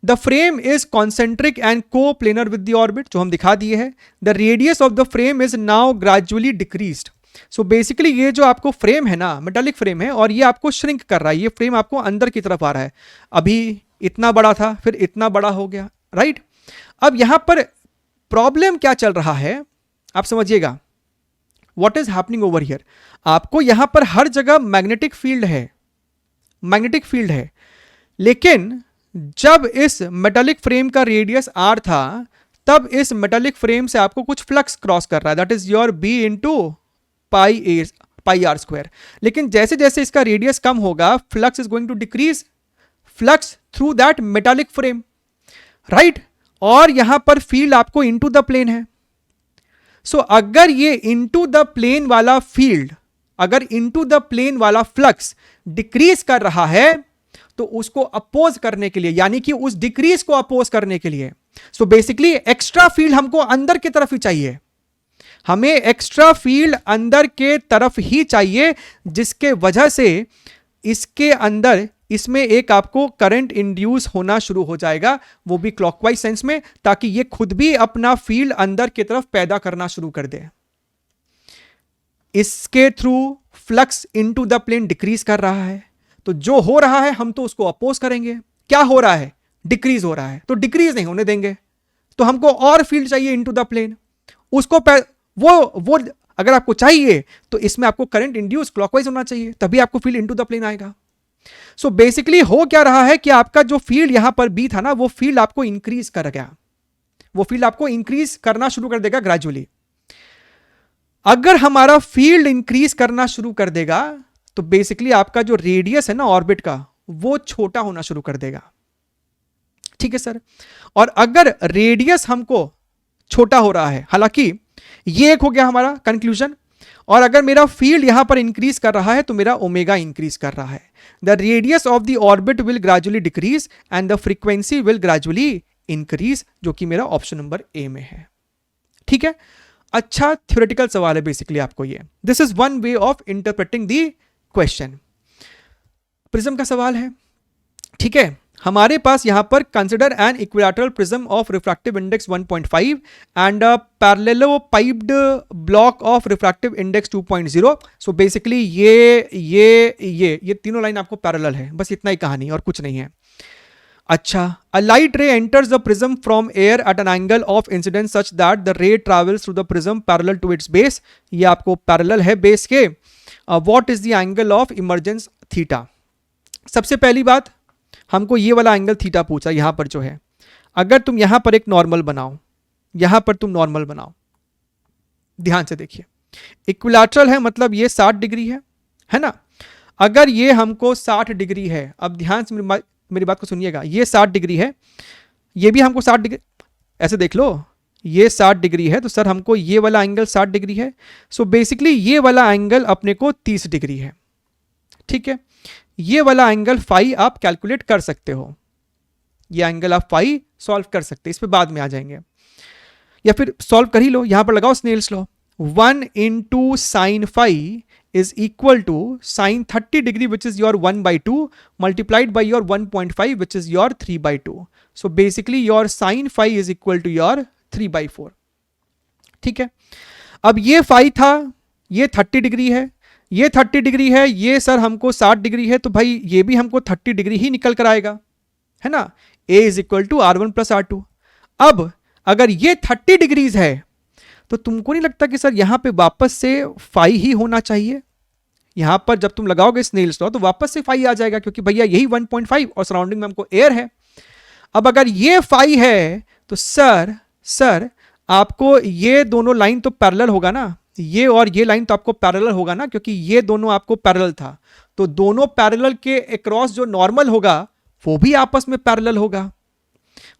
The frame is concentric and को प्लेनर विद द ऑर्बिट, जो हम दिखा दिए हैं। The radius of the frame is now gradually decreased. So basically ये जो आपको फ्रेम है ना, मेटालिक फ्रेम है, और ये आपको श्रिंक कर रहा है। ये फ्रेम आपको अंदर की तरफ आ रहा है। अभी इतना बड़ा था, फिर इतना बड़ा हो गया, राइट। अब यहां पर प्रॉब्लम क्या चल रहा है आप समझिएगा। What is happening over here, आपको यहां पर हर जगह मैग्नेटिक फील्ड है, मैग्नेटिक फील्ड है, लेकिन जब इस मेटालिक फ्रेम का रेडियस r था तब इस मेटालिक फ्रेम से आपको कुछ फ्लक्स क्रॉस कर रहा है, that is your b into pi R square. लेकिन जैसे जैसे इसका रेडियस कम होगा flux is going to decrease, flux through that metallic frame, right. और यहां पर फील्ड आपको इनटू द प्लेन है। सो अगर ये इनटू द प्लेन वाला फील्ड, अगर इनटू द प्लेन वाला फ्लक्स डिक्रीज कर रहा है तो उसको अपोज करने के लिए, यानी कि उस डिक्रीज को अपोज करने के लिए, सो बेसिकली एक्स्ट्रा फील्ड हमको अंदर की तरफ ही चाहिए। हमें एक्स्ट्रा फील्ड अंदर के तरफ ही चाहिए, जिसके वजह से इसके अंदर इसमें एक आपको करंट इंड्यूस होना शुरू हो जाएगा, वो भी क्लॉकवाइज सेंस में, ताकि ये खुद भी अपना फील्ड अंदर की तरफ पैदा करना शुरू कर दे। इसके through flux into the plane decrease कर रहा है, तो जो हो रहा है हम तो उसको अपोज करेंगे। क्या हो रहा है, डिक्रीज हो रहा है, तो डिक्रीज नहीं होने देंगे। तो हमको और फील्ड चाहिए इनटू द प्लेन, उसको वो अगर आपको चाहिए तो इसमें आपको करंट इंड्यूस क्लॉकवाइज होना चाहिए, तभी आपको फील्ड इनटू द प्लेन आएगा। सो बेसिकली हो क्या रहा है कि आपका जो फील्ड यहां पर बी था ना, वो फील्ड आपको इंक्रीज कर गया, वो फील्ड आपको इंक्रीज करना शुरू कर देगा ग्रेजुअली। अगर हमारा फील्ड इंक्रीज करना शुरू कर देगा तो बेसिकली आपका जो रेडियस है ना ऑर्बिट का, वो छोटा होना शुरू कर देगा। ठीक है सर। और अगर रेडियस हमको छोटा हो रहा है, हालांकि ये एक हो गया हमारा कंक्लूजन, और अगर मेरा फील्ड यहां पर इंक्रीज कर रहा है तो मेरा ओमेगा इंक्रीज कर रहा है। The radius of the orbit will gradually decrease and the frequency will gradually increase, जो कि मेरा ऑप्शन नंबर ए में है। ठीक है, अच्छा थ्योरेटिकल सवाल है बेसिकली आपको ये। This is one way of interpreting the question. Prism का सवाल है, ठीक है। हमारे पास यहां पर consider an equilateral prism of refractive index 1.5 and parallelepiped block of refractive index 2.0। So basically ये तीनों लाइन आपको पैरेलल है, बस इतना ही कहानी और कुछ नहीं है। अच्छा, a light ray enters the prism from air at an angle of incidence such that the ray travels through the prism parallel to its base. ये आपको पैरेलल है बेस के। What is the angle of emergence theta. सबसे पहली बात हमको ये वाला एंगल थीटा पूछा यहां पर जो है। अगर तुम यहां पर एक नॉर्मल बनाओ, यहां पर तुम नॉर्मल बनाओ, ध्यान से देखिए, इक्विलैटरल है मतलब ये 60 डिग्री है ना। अगर ये हमको 60 डिग्री है, अब ध्यान से मेरी बात को सुनिएगा, ये 60 डिग्री है, ये भी हमको 60 डिग्री, ऐसे देख लो, ये 60 डिग्री है तो सर हमको ये वाला एंगल 60 डिग्री है। सो बेसिकली ये वाला एंगल अपने को 30 डिग्री है। ठीक है, ये वाला एंगल फाई आप कैलकुलेट कर सकते हो, ये एंगल आप फाई सॉल्व कर सकते हैं, इस पे बाद में आ जाएंगे, या फिर सॉल्व कर ही लो, यहां पर लगाओ Snell's law, 1 into sine phi is equal to sin 30 degree which is your 1/2 multiplied by your 1.5 which is your 3/2. So basically your sin phi is equal to your 3/4. ठीक है, अब ये फाई था, ये 30 डिग्री है, ये 30 डिग्री है, ये सर हमको 60 डिग्री है, तो भाई ये भी हमको 30 डिग्री ही निकल कर आएगा, है ना, a is equal to R1 plus R2. अब अगर ये 30 डिग्रीज है तो तुमको नहीं लगता कि सर यहां पे वापस से फाई ही होना चाहिए, यहां पर जब तुम लगाओगे स्नेल्स लॉ तो वापस से फाई आ जाएगा, क्योंकि भैया यही 1.5 और सराउंडिंग में हमको एयर है. अब अगर ये फाई है तो सर आपको ये दोनों लाइन तो पैरेलल होगा ना, ये और ये लाइन तो आपको पैरेलल होगा ना, क्योंकि ये दोनों आपको पैरेलल था, तो दोनों पैरेलल के अक्रॉस जो नॉर्मल होगा वो भी आपस में पैरेलल होगा.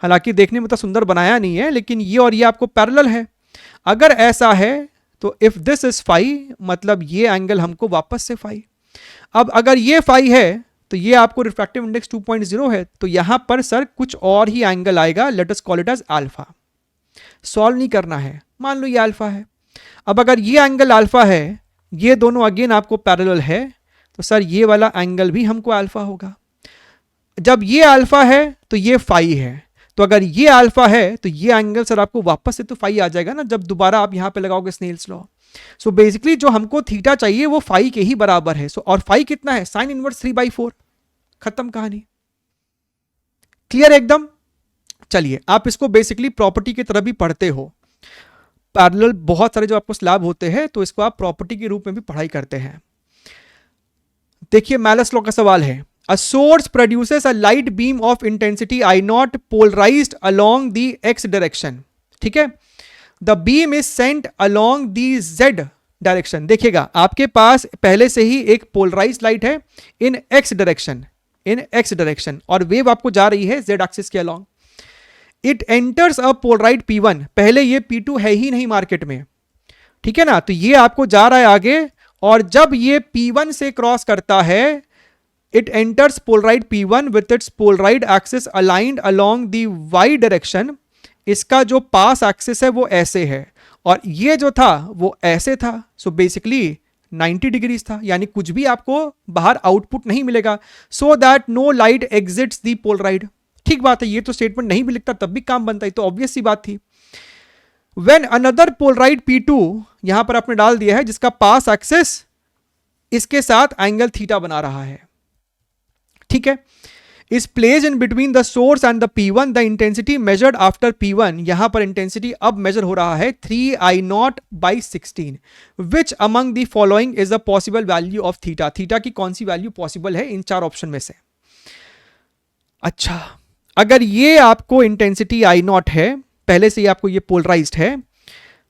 हालांकि देखने में तो सुंदर बनाया नहीं है, लेकिन ये और ये आपको पैरेलल है. अगर ऐसा है तो इफ दिस इज फाई मतलब ये एंगल हमको वापस से फाई. अब अगर ये फाई है तो ये आपको रिफ्रैक्टिव इंडेक्स 2.0 है, तो यहां पर सर कुछ और ही एंगल आएगा, let us call it as alpha. Solve नहीं करना है, मान लो ये अल्फा है. अब अगर ये एंगल अल्फा है, ये दोनों अगेन आपको पैरेलल है, तो सर ये वाला एंगल भी हमको अल्फा होगा. जब ये अल्फा है तो ये फाई है, तो अगर ये अल्फा है तो ये एंगल सर आपको वापस से तो फाई आ जाएगा ना जब दोबारा आप यहां पे लगाओगे स्नेल्स लॉ. सो बेसिकली जो हमको थीटा चाहिए वो फाई के ही बराबर है. सो और फाई कितना है, साइन इनवर्स 3/4. खत्म कहानी, क्लियर एकदम. चलिए आप इसको बेसिकली प्रॉपर्टी की तरह भी पढ़ते हो, पैरेलल बहुत सारे जो आपको स्लैब होते हैं तो इसको आप प्रॉपर्टी के रूप में भी पढ़ाई करते हैं. देखिए मैलस लॉ का सवाल है, a source produces a light beam of intensity I0 polarized along the x direction. ठीक है, the beam is sent along the z direction. देखिएगा आपके पास पहले से ही एक पोलराइज्ड लाइट है इन x डायरेक्शन, और वेव आपको जा रही है z एक्सिस के along. It enters a Polaroid P1, पहले ये P2 है ही नहीं मार्केट में, ठीक है ना, तो ये आपको जा रहा है आगे, और जब ये P1 से क्रॉस करता है it enters polarized P1 with its polarized axis aligned along the y direction. इसका जो पास एक्सिस है वो ऐसे है, और ये जो था वो ऐसे था. सो बेसिकली 90 डिग्रीज था, यानी कुछ भी आपको बाहर आउटपुट नहीं मिलेगा. So that no light exits the polaroid. ठीक बात है, ये तो स्टेटमेंट नहीं भी लिखता तब भी काम बनता है, तो ऑब्वियस सी बात थी. व्हेन अनदर पोलराइड P2 यहां पर आपने डाल दिया है जिसका पास एक्सिस इसके साथ एंगल थीटा बना रहा है, ठीक है, is place in between the source and the P1. The intensity measured after P1, यहां पर इंटेंसिटी अब मेजर हो रहा है 3I0/16. Which among the following is the possible value of theta. Theta की कौन सी वैल्यू पॉसिबल है इन चार ऑप्शन में से. अच्छा, अगर ये आपको इंटेंसिटी I0 है, पहले से ही आपको ये पोलराइज्ड है,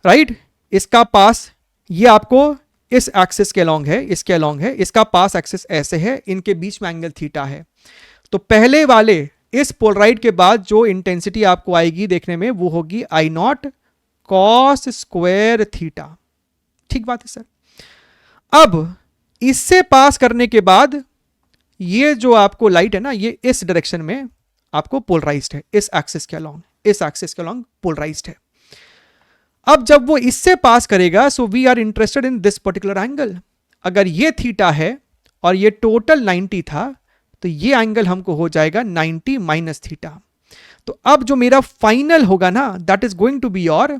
राइट, इसका पास ये आपको इस एक्सिस के अलोंग है, इसके अलोंग है, इसका पास एक्सिस ऐसे है, इनके बीच में एंगल थीटा है, तो पहले वाले इस पोलराइड के बाद जो इंटेंसिटी आपको आएगी देखने में वो होगी I0 cos स्क्वायर थीटा. ठीक बात है सर. अब इससे पास करने के बाद ये जो आपको लाइट है ना, ये इस डायरेक्शन में आपको पोलराइज्ड है, इस एक्सिस के अलोंग पोलराइज्ड है. अब जब वो इससे पास करेगा, so we are interested in this particular angle. अगर ये थीटा है और ये टोटल 90 था, तो ये एंगल हमको हो जाएगा 90 माइनस थीटा. तो अब जो मेरा फाइनल होगा ना, that is going to be your,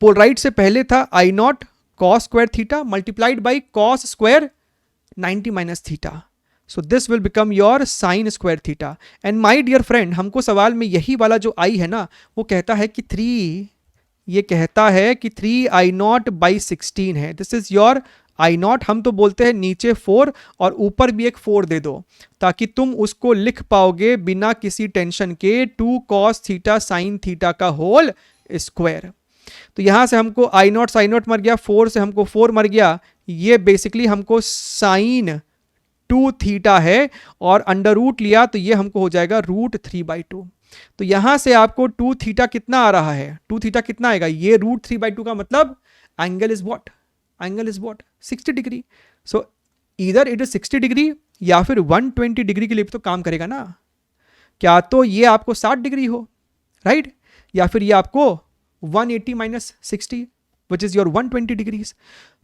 polaroid से पहले था I0 cos square theta multiplied by cos square 90 minus theta. So this will become your sine square theta. And my dear friend, हमको सवाल में यही वाला जो आई है ना, वो कहता है कि 3I0/16 है. This is your I0. हम तो बोलते हैं नीचे 4 और ऊपर भी एक 4 दे दो, ताकि तुम उसको लिख पाओगे बिना किसी टेंशन के 2 cos थीटा साइन थीटा का होल स्क्वायर. तो यहां से हमको I0 मर गया, 4 से हमको 4 मर गया, ये बेसिकली हमको साइन 2 थीटा है, और अंडर रूट लिया तो ये हमको हो जाएगा √3/2. तो यहां से आपको 2 थीटा कितना आ रहा है, 2 थीटा कितना आएगा, ये √3/2 का मतलब angle is what 60 degree. So either it is 60 degree या फिर 120 डिग्री के लिए भी तो काम करेगा ना। क्या तो ये आपको 60 डिग्री हो, राइट, या फिर ये आपको 180 minus 60 which is your 120 degrees.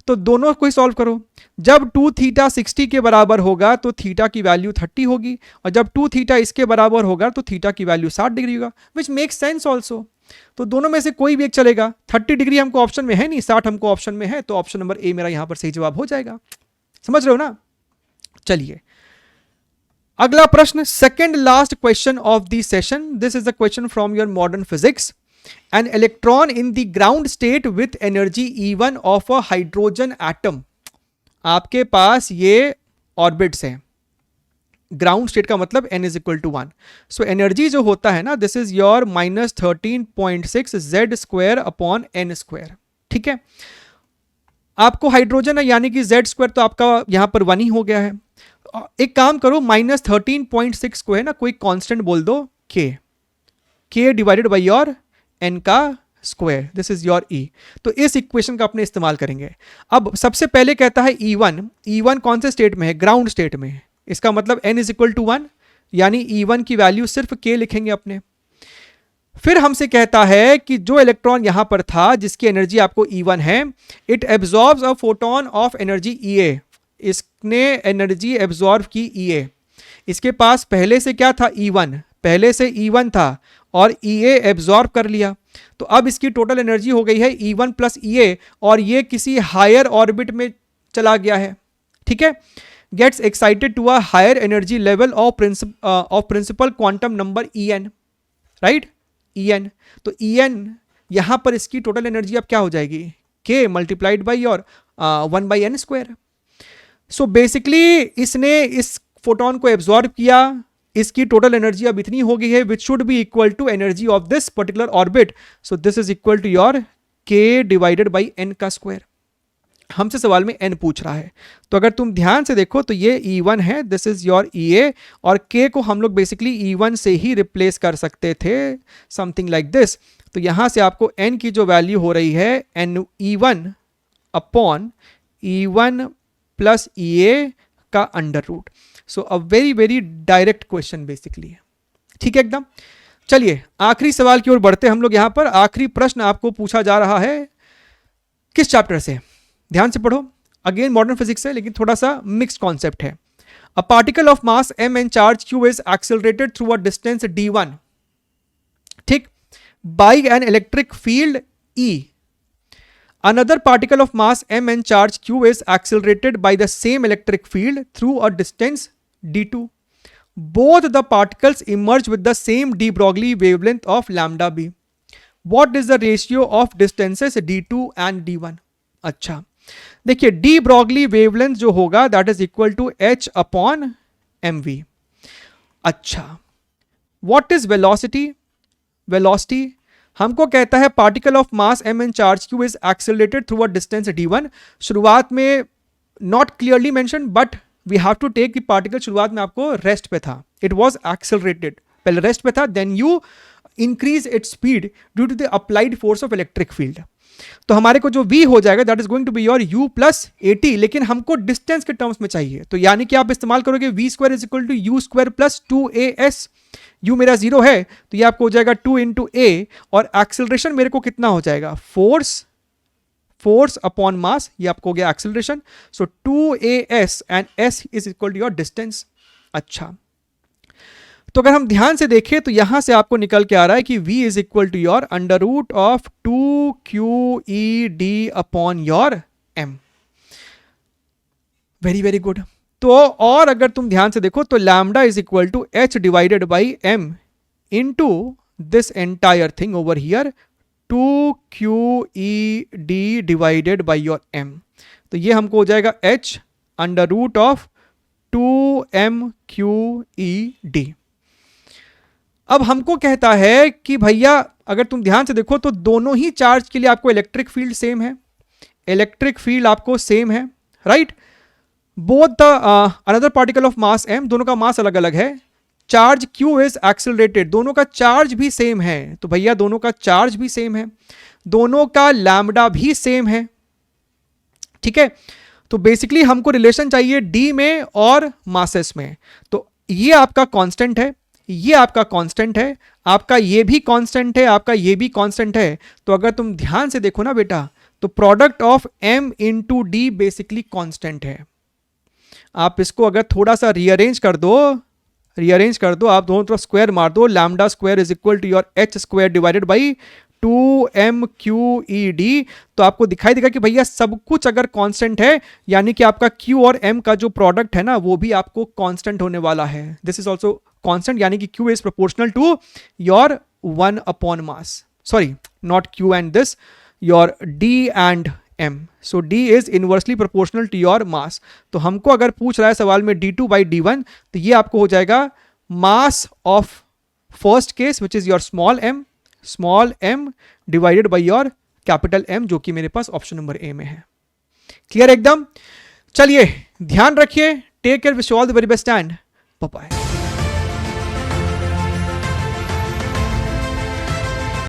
तो दोनों को ही सॉल्व करो। जब 2 थीटा 60 के बराबर होगा तो थीटा की वैल्यू 30 होगी, और जब 2 थीटा इसके बराबर होगा तो थीटा की वैल्यू 60 डिग्री होगा, विच मेक्स सेंस ऑल्सो। तो दोनों में से कोई भी एक चलेगा। 30 डिग्री हमको ऑप्शन में है नहीं, 60 हमको ऑप्शन में है, तो ऑप्शन नंबर ए मेरा यहां पर सही जवाब हो जाएगा। समझ रहे हो ना। चलिए अगला प्रश्न, second last question of the session. This is the question from your modern physics. An electron in the ground state with energy E1 of a hydrogen atom। आपके पास ये ऑर्बिट्स हैं, ग्राउंड स्टेट का मतलब n is equal to 1। So energy जो होता है ना, this is your -13.6 z square upon n square. ठीक है, आपको हाइड्रोजन है यानी कि z स्क्वायर तो आपका यहां पर 1 ही हो गया है। एक काम करो, -13.6 को है ना कोई कांस्टेंट बोल दो k divided by your n का square, this is your E। तो इस इक्वेशन का अपने इस्तेमाल करेंगे। अब सबसे पहले कहता है E1 कौन से स्टेट में है, ग्राउंड स्टेट में है। इसका मतलब n इज इक्वल टू 1, यानी E1 की वैल्यू सिर्फ k लिखेंगे अपने। फिर हमसे कहता है कि जो इलेक्ट्रॉन यहां पर था जिसकी एनर्जी आपको E1 है, it absorbs a photon of energy Ea। इसने एनर्जी एब्जॉर्ब की Ea। इसके पास पहले से क्या था, E1, पहले से E1 था और Ea एब्जॉर्ब कर लिया। तो अब इसकी टोटल एनर्जी हो गई है E1 प्लस Ea, और ये किसी हायर ऑर्बिट में चला गया है। ठीक है, gets excited to a higher energy level of principal quantum number En, right, En। तो En यहां पर इसकी टोटल एनर्जी अब क्या हो जाएगी, k multiplied by your 1/n square. So basically इसने इस फोटोन को एब्जॉर्ब किया, इसकी टोटल एनर्जी अब इतनी हो गई है which should be equal to energy of this particular orbit. So this is equal to your k divided by n का स्क्वायर। हमसे सवाल में n पूछ रहा है, तो अगर तुम ध्यान से देखो तो ये E1 है, दिस इज योर Ea, और k को हम लोग बेसिकली E1 से ही रिप्लेस कर सकते थे, समथिंग लाइक दिस। तो यहां से आपको n की जो वैल्यू हो रही है n E1 upon E1 plus Ea का under root. So a very very direct question basically. ठीक है एकदम। चलिए आखिरी सवाल की ओर बढ़ते हम लोग। यहां पर आखिरी प्रश्न आपको पूछा जा रहा है किस चैप्टर से, ध्यान से पढ़ो। अगेन मॉडर्न फिजिक्स है लेकिन थोड़ा सा मिक्स्ड कॉन्सेप्ट है। A particle of mass m and charge q is accelerated through a distance d1, ठीक, by an electric field E। Another particle of mass m and charge q is accelerated by the same electric field through a distance d2. Both the particles emerge with the same de Broglie wavelength of lambda b. What is the ratio of distances d2 and d1? अच्छा, देखिए de Broglie wavelength जो होगा that is equal to h upon mv। अच्छा, what is velocity? Velocity हमको कहता है particle of mass m and charge q is accelerated through a distance d1। शुरुआत में not clearly mention but we have to take कि particle शुरुआत में आपको रेस्ट पे था, इट वाज एक्सेलरेटेड, पहले रेस्ट पे था, then you increase its speed due to the applied force of electric field. तो हमारे को जो v हो जाएगा that is going to be your u plus at, लेकिन हमको डिस्टेंस के टर्म्स में चाहिए, तो यानी कि आप इस्तेमाल करोगे v square is equal to u square plus 2as। u मेरा 0 है तो ये आपको हो जाएगा 2 इंटू a, और एक्सेलरेशन मेरे को कितना हो जाएगा, फोर्स अपॉन मास, ये आपको हो गया acceleration. So 2as and s is equal to your distance. अच्छा, तो अगर हम ध्यान से देखें तो यहां से आपको निकल के आ रहा है कि v is equal to your under root of 2qed upon your m। Very very good. तो और अगर तुम ध्यान से देखो तो lambda is equal to h divided by m into this entire thing over here 2qed divided by your m। तो ये हमको हो जाएगा h under root of 2mqed। अब हमको कहता है कि भैया अगर तुम ध्यान से देखो तो दोनों ही चार्ज के लिए आपको इलेक्ट्रिक फील्ड सेम है, इलेक्ट्रिक फील्ड आपको सेम है, right. Both the another particle of mass m, दोनों का मास अलग अलग है, चार्ज q इज एक्सेलरेटेड, दोनों का चार्ज भी सेम है, तो भैया दोनों का चार्ज भी सेम है, दोनों का लैम्डा भी सेम है, ठीक है। तो बेसिकली हमको रिलेशन चाहिए डी में और मासेस में। तो ये आपका कांस्टेंट है, ये आपका कांस्टेंट है, आपका ये भी कांस्टेंट है, आपका ये भी कांस्टेंट है। तो अगर तुम ध्यान से देखो ना बेटा, तो product of m into D basically constant है। आप इसको अगर थोड़ा सा रीअरेंज कर दो, आप दोनों तरफ स्क्वायर मार दो, lambda square is equal to your h square divided by 2mqed, तो आपको दिखाई देगा कि भैया सब कुछ अगर कांस्टेंट है, यानी कि आपका q और m का जो प्रोडक्ट है ना, वो भी आपको कांस्टेंट होने वाला है। दिस इज ऑल्सो कांस्टेंट, यानी कि q is proportional to your 1 upon mass, sorry not q and this, your d and m, so d is inversely proportional to your mass. तो हमको अगर पूछ रहा है सवाल में d2 बाई d1, तो ये आपको हो जाएगा mass of first case which is your small m divided by your capital M, जो कि मेरे पास ऑप्शन नंबर ए में है। क्लियर एकदम? चलिए ध्यान रखिए, take care, wish all the very best and bye bye.